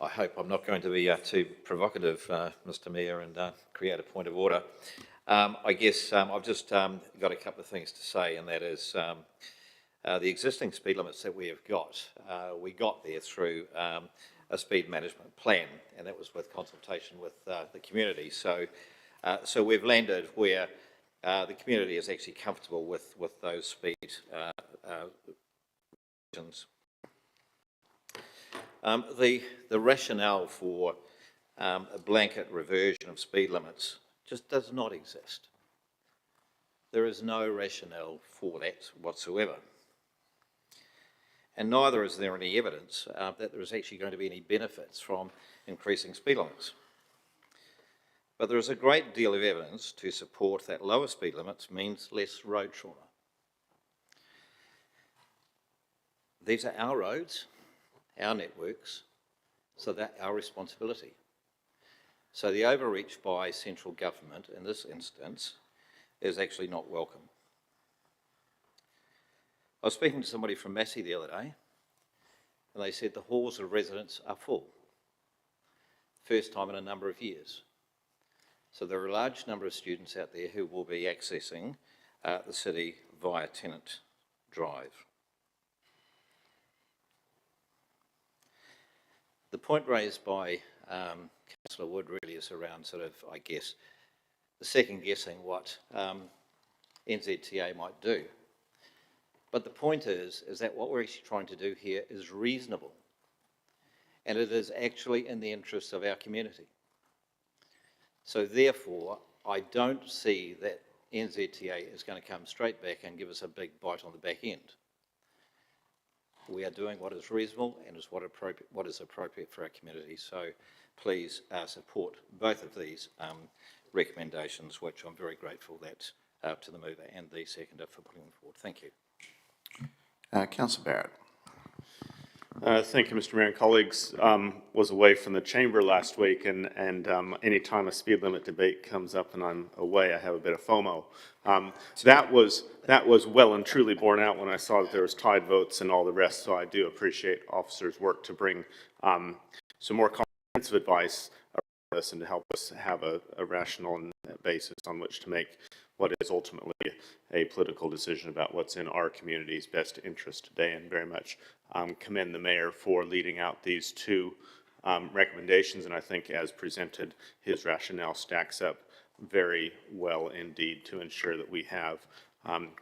I hope I'm not going to be too provocative, Mr Mayor, and create a point of order. I guess I've just got a couple of things to say, and that is the existing speed limits that we have got, we got there through a speed management plan, and that was with consultation with the community. So, so we've landed where the community is actually comfortable with those speed restrictions. The rationale for a blanket reversion of speed limits just does not exist. There is no rationale for that whatsoever. And neither is there any evidence that there is actually going to be any benefits from increasing speed limits. But there is a great deal of evidence to support that lower speed limits means less road trauma. These are our roads, our networks, so they're our responsibility. So the overreach by central government in this instance is actually not welcome. I was speaking to somebody from Massey the other day, and they said the halls of residents are full. First time in a number of years. So there are a large number of students out there who will be accessing the city via Tennant Drive. The point raised by Councillor Wood really is around sort of, I guess, the second guessing what NZTA might do. But the point is that what we're actually trying to do here is reasonable, and it is actually in the interests of our community. So therefore, I don't see that NZTA is going to come straight back and give us a big bite on the back end. We are doing what is reasonable and is what is appropriate for our community. So please support both of these recommendations, which I'm very grateful that to the mover and the seconder for putting them forward. Thank you. Councillor Barrett. Thank you, Mr. Mayor and colleagues. Was away from the chamber last week, and any time a speed limit debate comes up and I'm away, I have a bit of FOMO. That was well and truly borne out when I saw that there was tied votes and all the rest. So I do appreciate officers' work to bring some more comprehensive advice around this and to help us have a rational basis on which to make what is ultimately a political decision about what's in our community's best interest today, and very much commend the mayor for leading out these two recommendations, and I think as presented, his rationale stacks up very well indeed to ensure that we have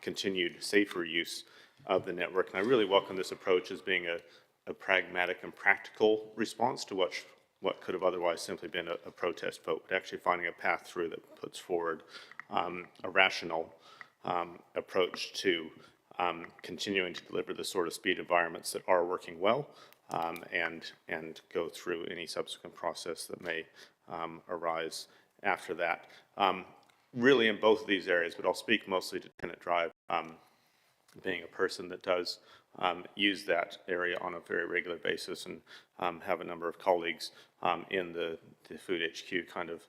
continued safer use of the network. And I really welcome this approach as being a pragmatic and practical response to what could have otherwise simply been a protest vote, but actually finding a path through that puts forward a rational approach to continuing to deliver the sort of speed environments that are working well, and go through any subsequent process that may arise after that. Really in both of these areas, but I'll speak mostly to Tennant Drive, being a person that does use that area on a very regular basis, and have a number of colleagues in the Food HQ kind of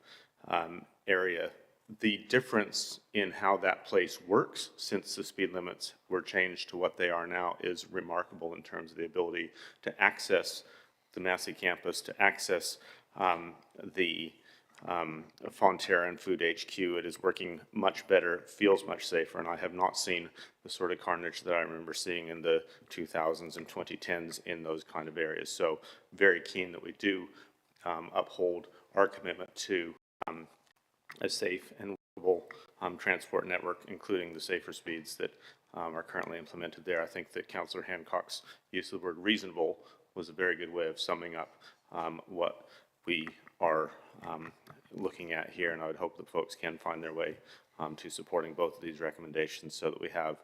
area. The difference in how that place works since the speed limits were changed to what they are now is remarkable in terms of the ability to access the Massey campus, to access the Fonterra and Food HQ. It is working much better, feels much safer, and I have not seen the sort of carnage that I remember seeing in the 2000s and 2010s in those kind of areas. So very keen that we do uphold our commitment to a safe and livable transport network, including the safer speeds that are currently implemented there. I think that Councillor Hancock's use of the word reasonable was a very good way of summing up what we are looking at here, and I would hope that folks can find their way to supporting both of these recommendations so that we have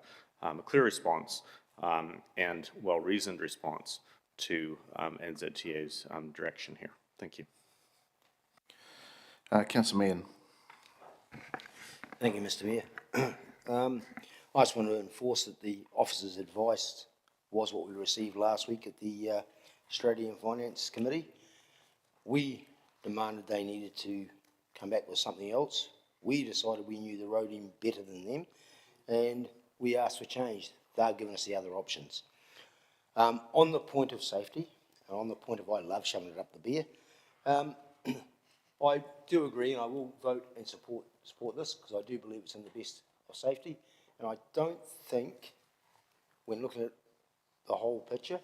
a clear response and well-reasoned response to NZTA's direction here. Thank you. Councillor Meehan. Thank you, Mr. Mayor. I just want to enforce that the officer's advice was what we received last week at the Australian Finance Committee. We demanded they needed to come back with something else. We decided we knew the road in better than them, and we asked for change. They're giving us the other options. On the point of safety, and on the point of I love shoving it up the beer, I do agree, and I will vote and support support this, because I do believe it's in the best of safety. And I don't think, when looking at the whole picture,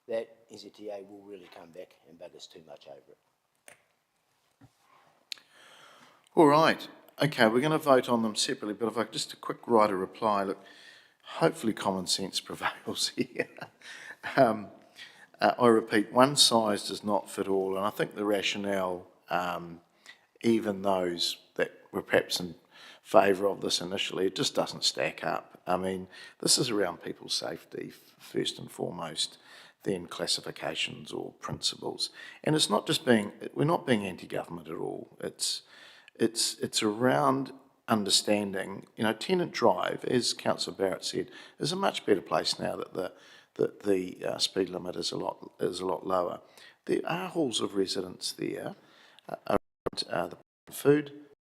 that NZTA will really come back and bug us too much over it. All right, okay, we're going to vote on them separately, but if I could just a quick write a reply, look, hopefully common sense prevails here. I repeat, one size does not fit all, and I think the rationale, even those that were perhaps in favour of this initially, it just doesn't stack up. I mean, this is around people's safety first and foremost, then classifications or principles. And it's not just we're not being anti-government at all. It's around understanding, Tennant Drive, as Councillor Barrett said, is a much better place now that the speed limit is a lot lower. There are halls of residence there around the food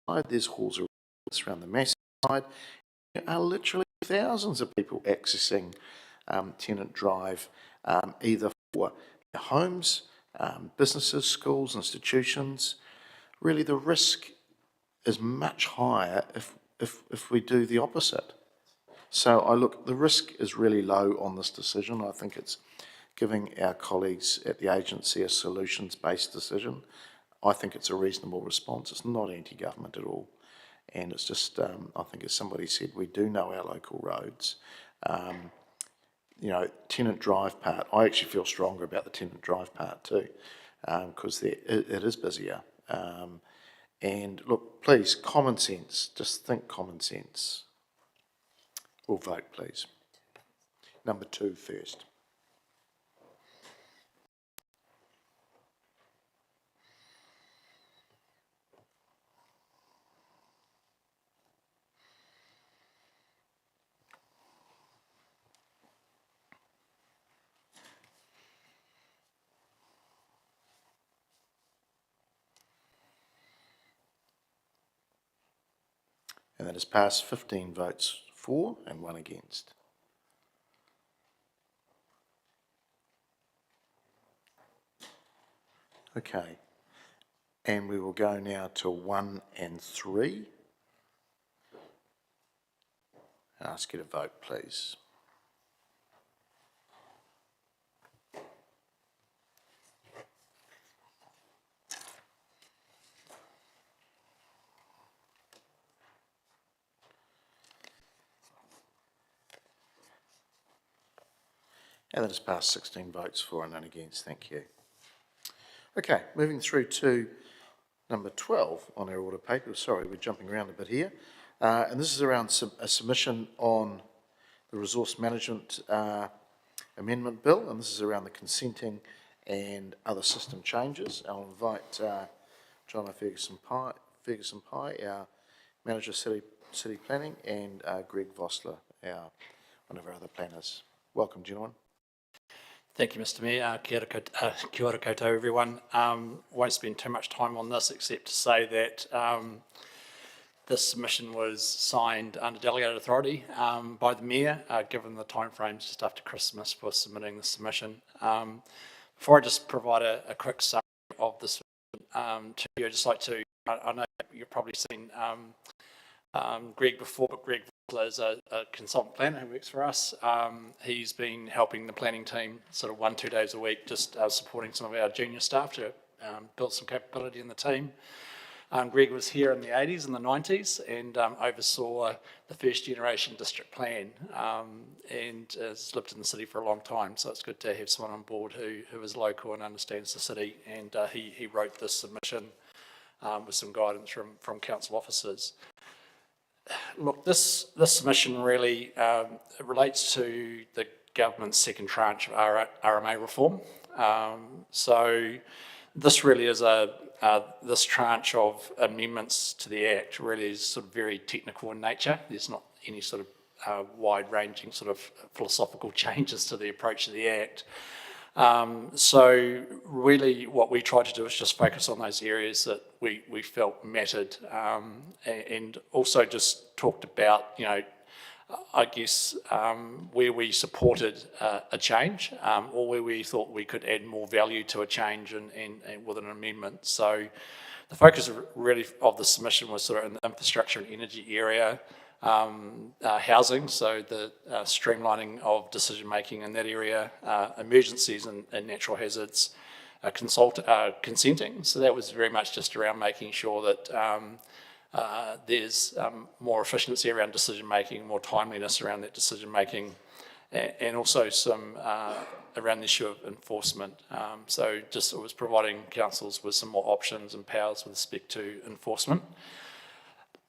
side. There's halls of residence around the mass side. There are literally thousands of people accessing Tennant Drive, either for their homes, businesses, schools, institutions. Really, the risk is much higher if we do the opposite. So the risk is really low on this decision. I think it's giving our colleagues at the agency a solutions-based decision. I think it's a reasonable response. It's not anti-government at all. And it's just, I think as somebody said, we do know our local roads. Tennant Drive part, I actually feel stronger about the Tennant Drive part too, because it is busier. And look, please, common sense, just think common sense. We'll vote, please. Number 2 first. And that has passed 15 votes for and 1 against. Okay, and we will go now to 1 and 3. I'll ask you to vote, please. And that has passed 16 votes for and none against. Thank you. Okay, moving through to number 12 on our order paper. Sorry, we're jumping around a bit here. And this is around a submission on the Resource Management Amendment Bill, and this is around the consenting and other system changes. I'll invite John Ferguson Pye, our Manager City Planning, and Greg Vossler, one of our other planners. Welcome, gentlemen. Thank you, Mr. Mayor. Kia ora koutou, everyone. Won't spend too much time on this except to say that this submission was signed under delegated authority by the Mayor, given the timeframes just after Christmas for submitting the submission. Before I just provide a quick summary of this to you, I'd just like to, I know you've probably seen Greg before, but Greg is a consultant planner who works for us. He's been helping the planning team sort of 1-2 days a week, just supporting some of our junior staff to build some capability in the team. Greg was here in the 80s and the 90s and oversaw the first generation district plan and has lived in the city for a long time. So it's good to have someone on board who is local and understands the city. And he wrote this submission with some guidance from council officers. Look, this submission really relates to the government's second tranche of RMA reform. So this really is this tranche of amendments to the Act really is sort of very technical in nature. There's not any sort of wide-ranging sort of philosophical changes to the approach of the Act. So really what we tried to do is just focus on those areas that we felt mattered and also just talked about, I guess, where we supported a change, or where we thought we could add more value to a change and with an amendment. So the focus really of the submission was sort of in the infrastructure and energy area, housing, so the streamlining of decision-making in that area, emergencies and natural hazards, consenting. So that was very much just around making sure that there's more efficiency around decision-making, more timeliness around that decision-making, and also some around the issue of enforcement. So just it was providing councils with some more options and powers with respect to enforcement.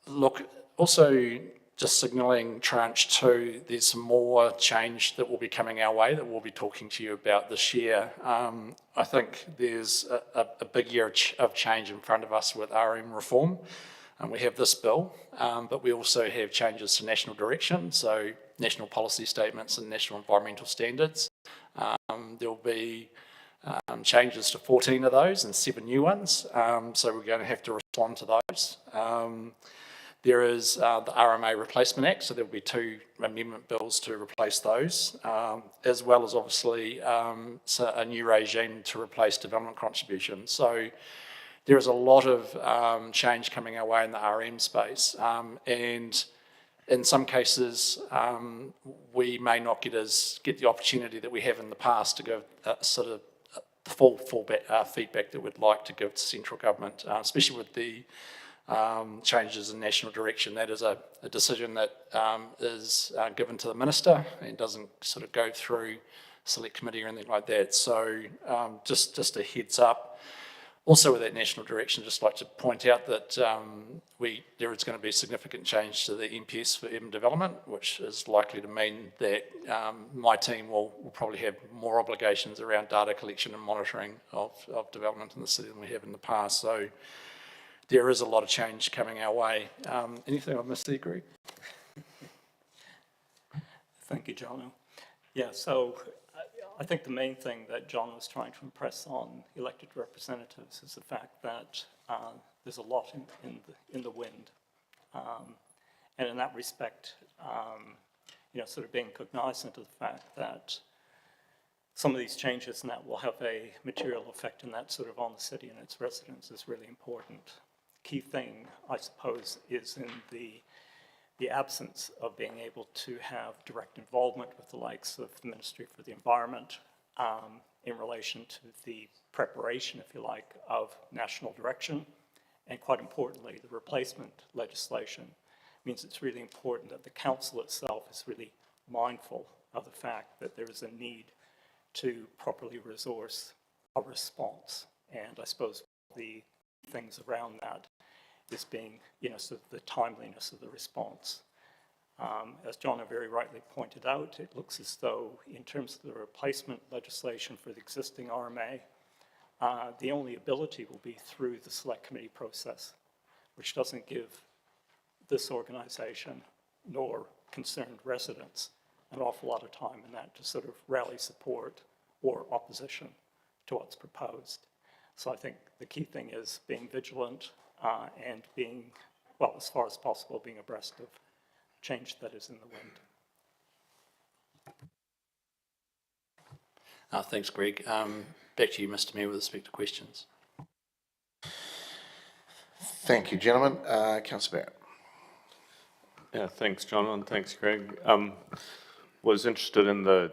Look, also just signalling tranche 2, there's some more change that will be coming our way that we'll be talking to you about this year. I think there's a big year of change in front of us with RM reform. And we have this bill, but we also have changes to national direction, so national policy statements and national environmental standards. There will be changes to 14 of those and 7 new ones, so we're going to have to respond to those. There is the RMA Replacement Act, so there will be 2 amendment bills to replace those, as well as obviously a new regime to replace development contributions. So there is a lot of change coming our way in the RM space, and in some cases we may not get the opportunity that we have in the past to give sort of the full feedback that we'd like to give to central government, especially with the changes in national direction. That is a decision that is given to the minister and doesn't sort of go through select committee or anything like that. So just a heads up. Also with that national direction, I'd just like to point out that there is going to be significant change to the MPS for urban development, which is likely to mean that my team will probably have more obligations around data collection and monitoring of development in the city than we have in the past. So there is a lot of change coming our way. Anything I've missed there, Greg? Thank you, John. Yeah, so I think the main thing that John was trying to impress on elected representatives is the fact that there's a lot in the wind. And in that respect, sort of being cognizant of the fact that some of these changes and that will have a material effect in that sort of on the city and its residents is really important. Key thing, I suppose, is in the absence of being able to have direct involvement with the likes of the Ministry for the Environment in relation to the preparation, if you like, of national direction, and quite importantly, the replacement legislation means it's really important that the council itself is really mindful of the fact that there is a need to properly resource a response. And I suppose the things around that is being, sort of the timeliness of the response. As John very rightly pointed out, it looks as though in terms of the replacement legislation for the existing RMA, the only ability will be through the select committee process, which doesn't give this organisation nor concerned residents an awful lot of time in that to sort of rally support or opposition to what's proposed. So I think the key thing is being vigilant and being, well, as far as possible, being abreast of change that is in the wind. Thanks, Greg. Back to you, Mr. Mayor, with respect to questions. Thank you, gentlemen. Councillor Barrett. Yeah, thanks, John, and thanks, Greg. Was interested in the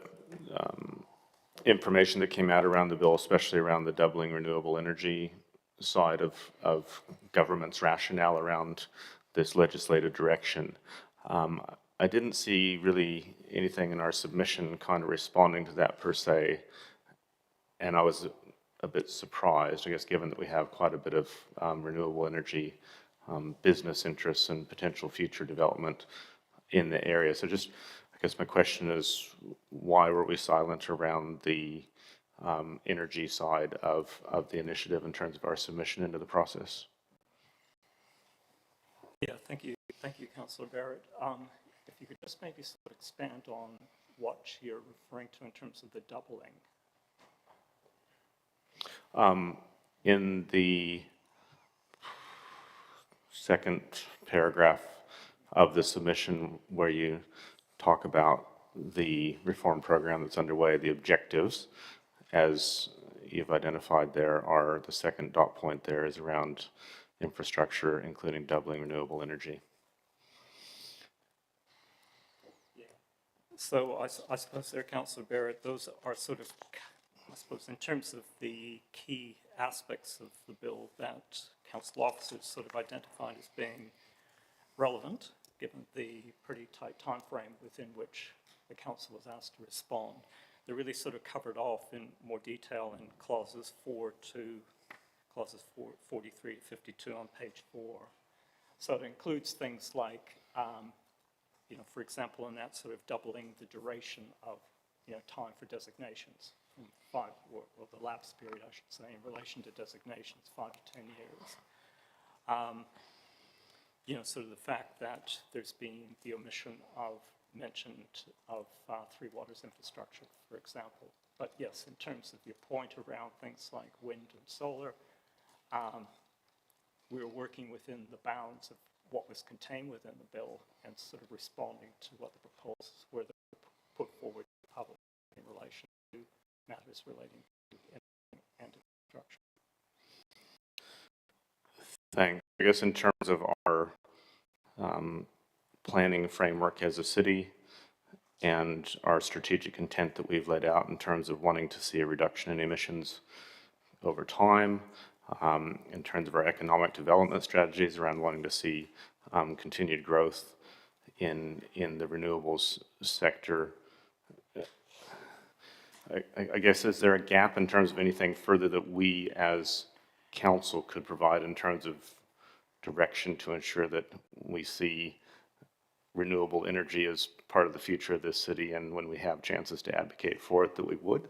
information that came out around the bill, especially around the doubling renewable energy side of government's rationale around this legislative direction. I didn't see really anything in our submission kind of responding to that per se, and I was a bit surprised, I guess, given that we have quite a bit of renewable energy business interests and potential future development in the area. So just, I guess my question is, why were we silent around the energy side of the initiative in terms of our submission into the process? Yeah, thank you, Councillor Barrett. If you could just maybe sort of expand on what you're referring to in terms of the doubling. In the second paragraph of the submission, where you talk about the reform program that's underway, the objectives, as you've identified there are, the second dot point there is around infrastructure, including doubling renewable energy. So I suppose there, Councillor Barrett, those are sort of, I suppose, in terms of the key aspects of the bill that council officers sort of identified as being relevant, given the pretty tight time frame within which the council was asked to respond. They're really sort of covered off in more detail in clauses 43 to 52 on page 4. So it includes things like, you know, for example, in that sort of doubling the duration of, you know, time for designations from 5, or the lapse period, I should say, in relation to designations, 5 to 10 years. You know, sort of the fact that there's been the omission of mention of Three Waters infrastructure, for example. But yes, in terms of your point around things like wind and solar, we were working within the bounds of what was contained within the bill and sort of responding to what the proposals were that were put forward to the public in relation to matters relating to energy and infrastructure. Thanks. I guess in terms of our planning framework as a city and our strategic intent that we've laid out in terms of wanting to see a reduction in emissions over time, in terms of our economic development strategies around wanting to see continued growth in the renewables sector. I guess, is there a gap in terms of anything further that we as council could provide in terms of direction to ensure that we see renewable energy as part of the future of this city, and when we have chances to advocate for it, that we would?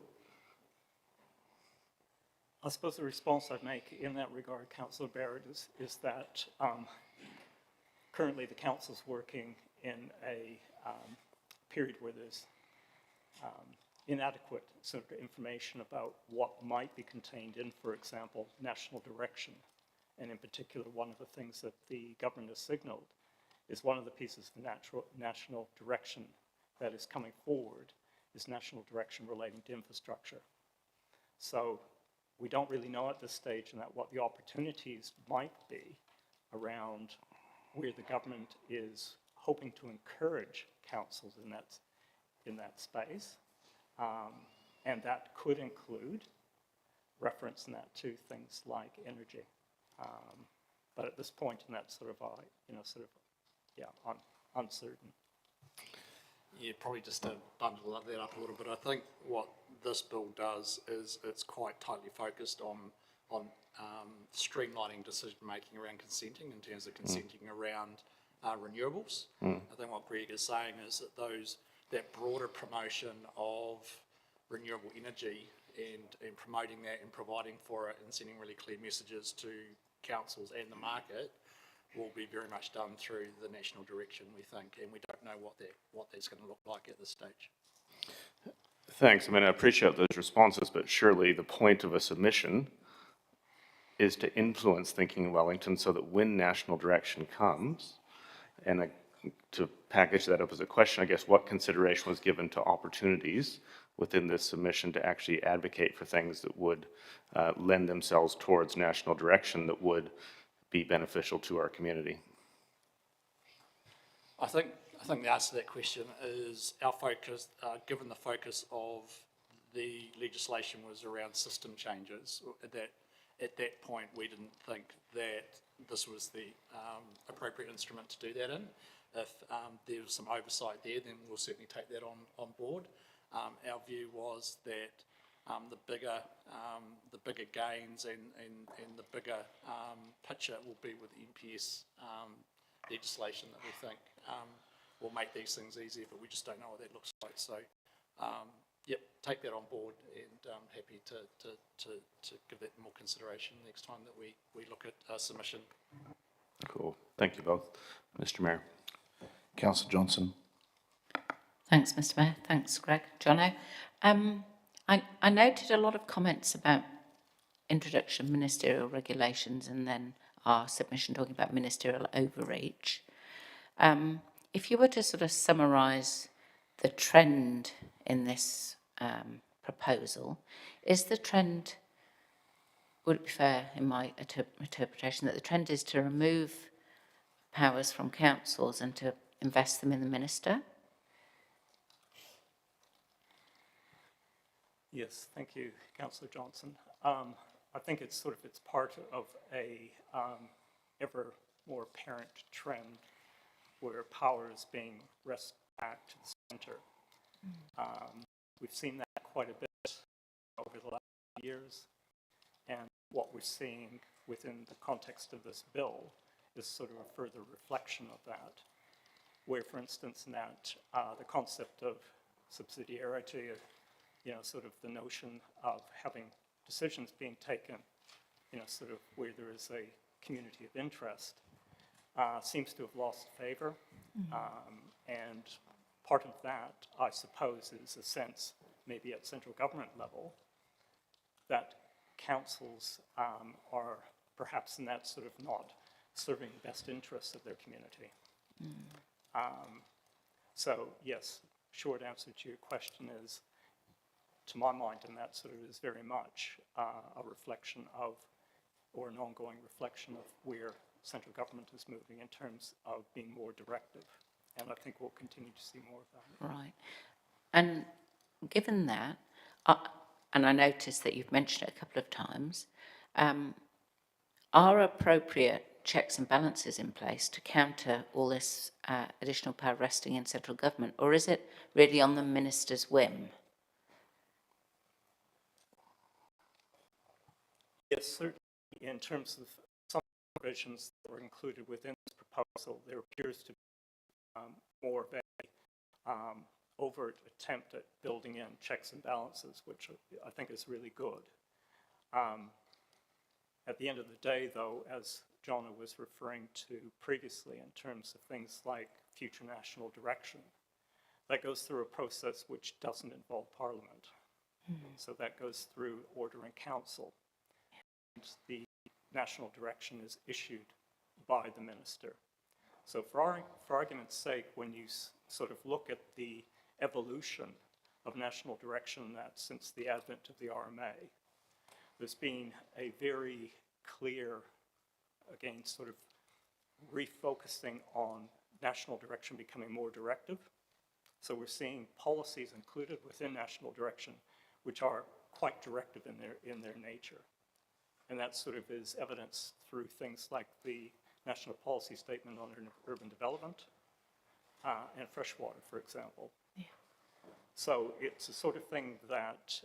I suppose the response I'd make in that regard, Councillor Barrett, is that currently the council's working in a period where there's inadequate sort of information about what might be contained in, for example, national direction. And in particular, one of the things that the government has signalled is one of the pieces of national direction that is coming forward is national direction relating to infrastructure. So we don't really know at this stage what the opportunities might be around where the government is hoping to encourage councils in that space. And that could include reference in that to things like energy. But at this point in that sort of, uncertain. Yeah, probably just to bundle that up a little bit, I think what this bill does is it's quite tightly focused on streamlining decision-making around consenting in terms of consenting around renewables. I think what Greg is saying is that that broader promotion of renewable energy and promoting that and providing for it and sending really clear messages to councils and the market will be very much done through the national direction, we think, and we don't know what that's going to look like at this stage. Thanks. I mean, I appreciate those responses, but surely the point of a submission is to influence thinking in Wellington so that when national direction comes, and to package that up as a question, I guess, what consideration was given to opportunities within this submission to actually advocate for things that would lend themselves towards national direction that would be beneficial to our community? I think the answer to that question is our focus, given the focus of the legislation was around system changes, that at that point we didn't think that this was the appropriate instrument to do that in. If there was some oversight there, then we'll certainly take that on board. Our view was that the bigger gains and the bigger picture will be with NPS legislation that we think will make these things easier, but we just don't know what that looks like. So, yep, take that on board, and happy to give that more consideration next time that we look at a submission. Cool. Thank you both. Mr. Mayor. Councillor Johnson. Thanks, Mr. Mayor. Thanks, Greg. Jono. I noted a lot of comments about introduction of ministerial regulations and then our submission talking about ministerial overreach. If you were to sort of summarise the trend in this proposal, is the trend, would it be fair in my interpretation that the trend is to remove powers from councils and to invest them in the minister? Yes, thank you, Councillor Johnson. I think it's part of a ever more apparent trend where power is being wrestled back to the centre. We've seen that quite a bit over the last years, and what we're seeing within the context of this bill is sort of a further reflection of that, where, for instance, in that the concept of subsidiarity, sort of the notion of having decisions being taken, sort of where there is a community of interest, seems to have lost favour. And part of that, I suppose, is a sense, maybe at central government level, that councils are perhaps in that sort of not serving the best interests of their community. So yes, short answer to your question is, to my mind, and that sort of is very much a reflection of, or an ongoing reflection of where central government is moving in terms of being more directive. And I think we'll continue to see more of that. Right. And given that, and I noticed that you've mentioned it a couple of times, are appropriate checks and balances in place to counter all this additional power resting in central government, or is it really on the minister's whim? Yes, certainly in terms of some provisions that were included within this proposal, there appears to be more of a overt attempt at building in checks and balances, which I think is really good. At the end of the day, though, as Jonna was referring to previously in terms of things like future national direction, that goes through a process which doesn't involve Parliament. So that goes through Order in Council. And the national direction is issued by the minister. So for argument's sake, when you sort of look at the evolution of national direction that since the advent of the RMA, there's been a very clear, again, sort of refocusing on national direction becoming more directive. So we're seeing policies included within national direction which are quite directive in their nature. And that sort of is evidenced through things like the National Policy Statement on Urban Development and freshwater, for example. Yeah. So it's a sort of thing that,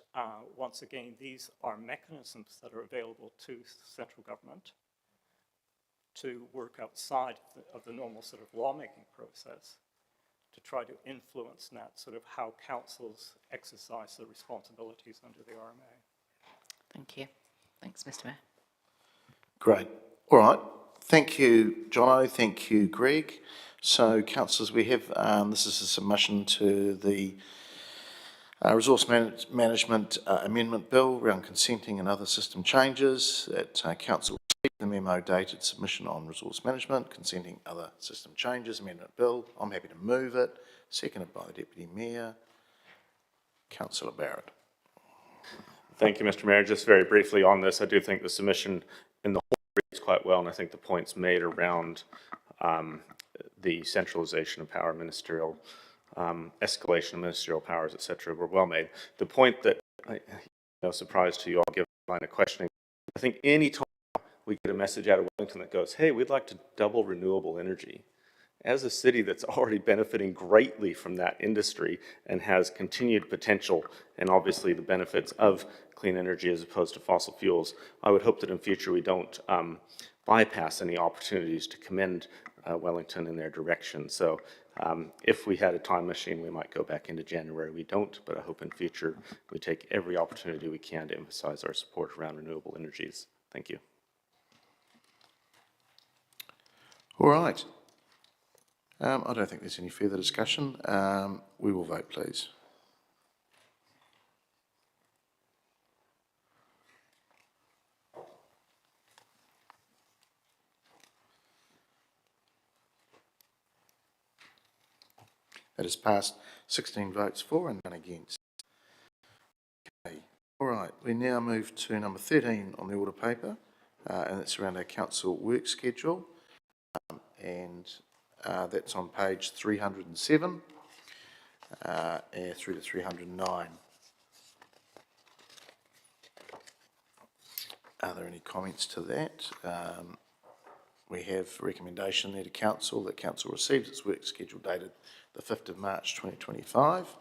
once again, these are mechanisms that are available to central government to work outside of the normal sort of lawmaking process to try to influence that sort of how councils exercise their responsibilities under the RMA. Thank you. Thanks, Mr. Mayor. Great. All right. Thank you, Jono. Thank you, Greg. So, councillors, we have, this is a submission to the Resource Management Amendment Bill around consenting and other system changes that council received the memo dated submission on resource management, consenting other system changes, amendment bill. I'm happy to move it. Seconded by the Deputy Mayor. Councillor Barrett. Thank you, Mr. Mayor. Just very briefly on this, I do think the submission in the whole reads quite well, and I think the points made around the centralization of power, ministerial escalation of ministerial powers, etc., were well made. The point that, no surprise to you all, given the line of questioning, I think any time we get a message out of Wellington that goes, hey, we'd like to double renewable energy, as a city that's already benefiting greatly from that industry and has continued potential and obviously the benefits of clean energy as opposed to fossil fuels, I would hope that in future we don't bypass any opportunities to commend Wellington in their direction. So if we had a time machine, we might go back into January. We don't, but I hope in future we take every opportunity we can to emphasize our support around renewable energies. Thank you. All right. I don't think there's any further discussion. We will vote, please. That is passed 16 votes for and none against. Okay. All right, we now move to number 13 on the order paper, and it's around our council work schedule, and that's on page 307 through to 309. Are there any comments to that? We have a recommendation there to council that council receives its work schedule dated the 5th of March 2025.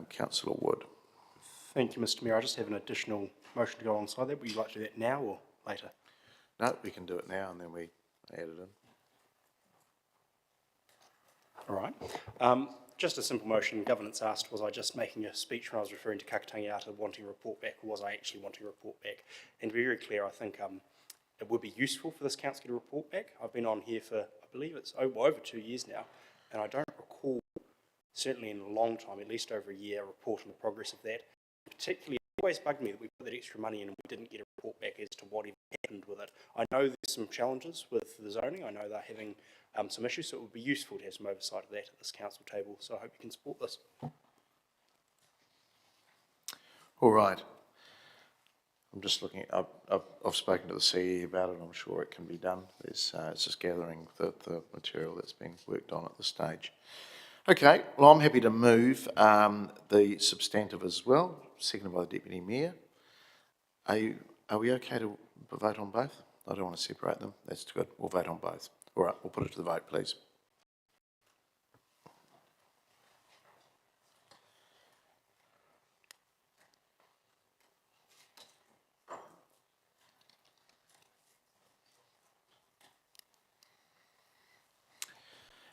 Councillor Wood. Thank you, Mr Mayor. I just have an additional motion to go alongside that. Would you like to do that now or later? No, we can do it now and then we add it in. All right. Just a simple motion. Governance asked, was I just making a speech when I was referring to Kakatangiata wanting a report back, or was I actually wanting a report back? And to be very clear, I think it would be useful for this council to report back. I've been on here for, I believe it's over 2 years now, and I don't recall, certainly in a long time, at least over a year, a report on the progress of that. Particularly, it always bugged me that we put that extra money in and we didn't get a report back as to what even happened with it. I know there's some challenges with the zoning. I know they're having some issues, so it would be useful to have some oversight of that at this council table. So I hope you can support this. All right. I'm just looking, I've spoken to the CE about it. I'm sure it can be done. It's just gathering the material that's being worked on at this stage. Okay, well, I'm happy to move the substantive as well, seconded by the Deputy Mayor. Are we okay to vote on both? I don't want to separate them. That's good. We'll vote on both. All right, we'll put it to the vote, please.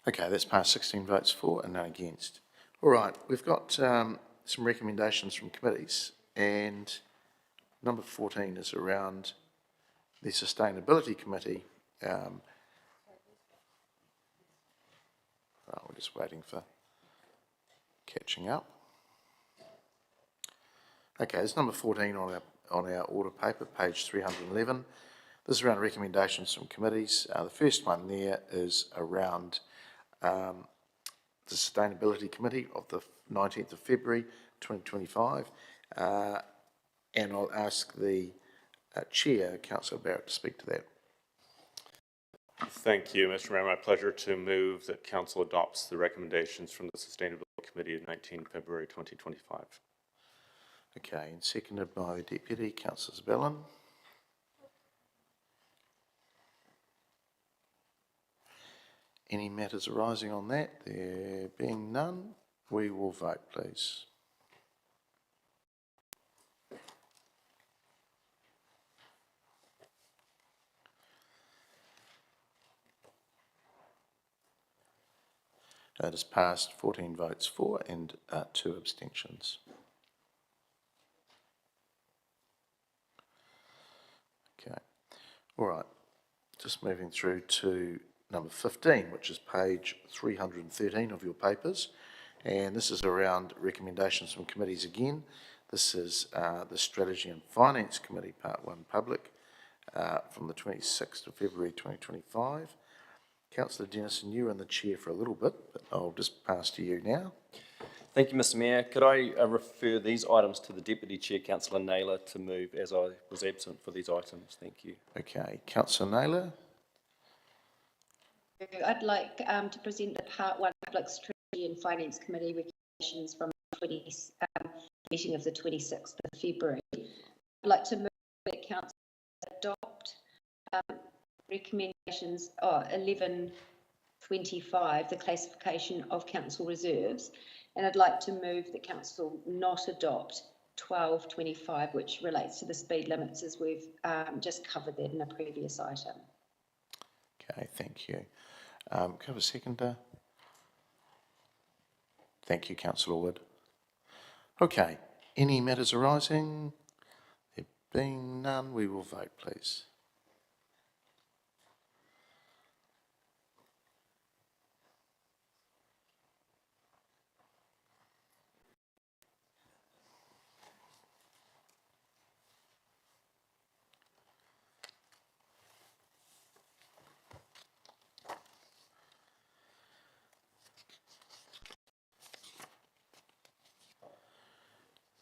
Okay, that's passed 16 votes for and none against. All right, we've got some recommendations from committees, and number 14 is around the Sustainability Committee. We're just waiting for catching up. Okay, it's number 14 on our order paper, page 311. This is around recommendations from committees. The first one there is around the Sustainability Committee of the 19th of February 2025, and I'll ask the Chair, Councillor Barrett, to speak to that. Thank you, Mr. Mayor. My pleasure to move that Council adopts the recommendations from the Sustainability Committee of 19 February 2025. Okay, and seconded by the Deputy, Councillor Bellin. Any matters arising on that? There being none, we will vote, please. That is passed, 14 votes for and 2 abstentions. Okay, all right, just moving through to number 15, which is page 313 of your papers, and this is around recommendations from committees again. This is the Strategy and Finance Committee, Part 1 Public, from the 26th of February 2025. Councillor Dennison, you were in the chair for a little bit, but I'll just pass to you now. Thank you, Mr. Mayor. Could I refer these items to the Deputy Chair, Councillor Naylor, to move as I was absent for these items? Thank you. Okay, Councillor Naylor. I'd like to present the Part 1 Public Strategy and Finance Committee recommendations from the meeting of the 26th of February. I'd like to move that Council adopt recommendations 1125, the classification of council reserves, and I'd like to move that Council not adopt 1225, which relates to the speed limits, as we've just covered that in a previous item. Okay, thank you. Can I have a seconder? Thank you, Councillor Wood. Okay, any matters arising? There being none, we will vote, please.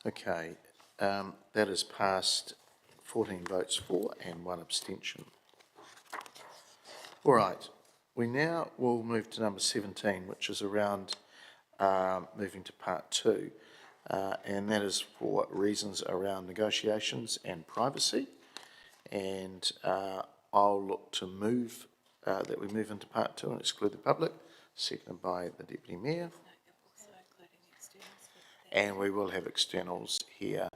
Okay, that is passed 14 votes for and 1 abstention. All right, we now will move to number 17, which is around moving to part 2, and that is for reasons around negotiations and privacy. And I'll look to move that we move into part 2 and exclude the public, seconded by the Deputy Mayor. And we will have externals here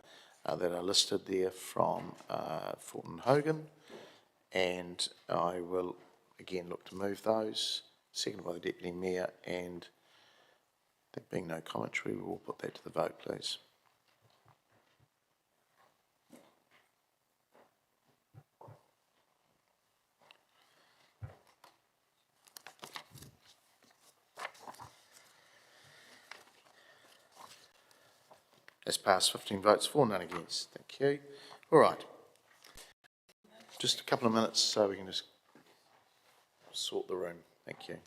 that are listed there from Fulton Hogan, and I will again look to move those, seconded by the Deputy Mayor, and there being no commentary, we will put that to the vote, please. That's passed 15 votes for, none against. Thank you. All right. Just a couple of minutes so we can just sort the room. Thank you.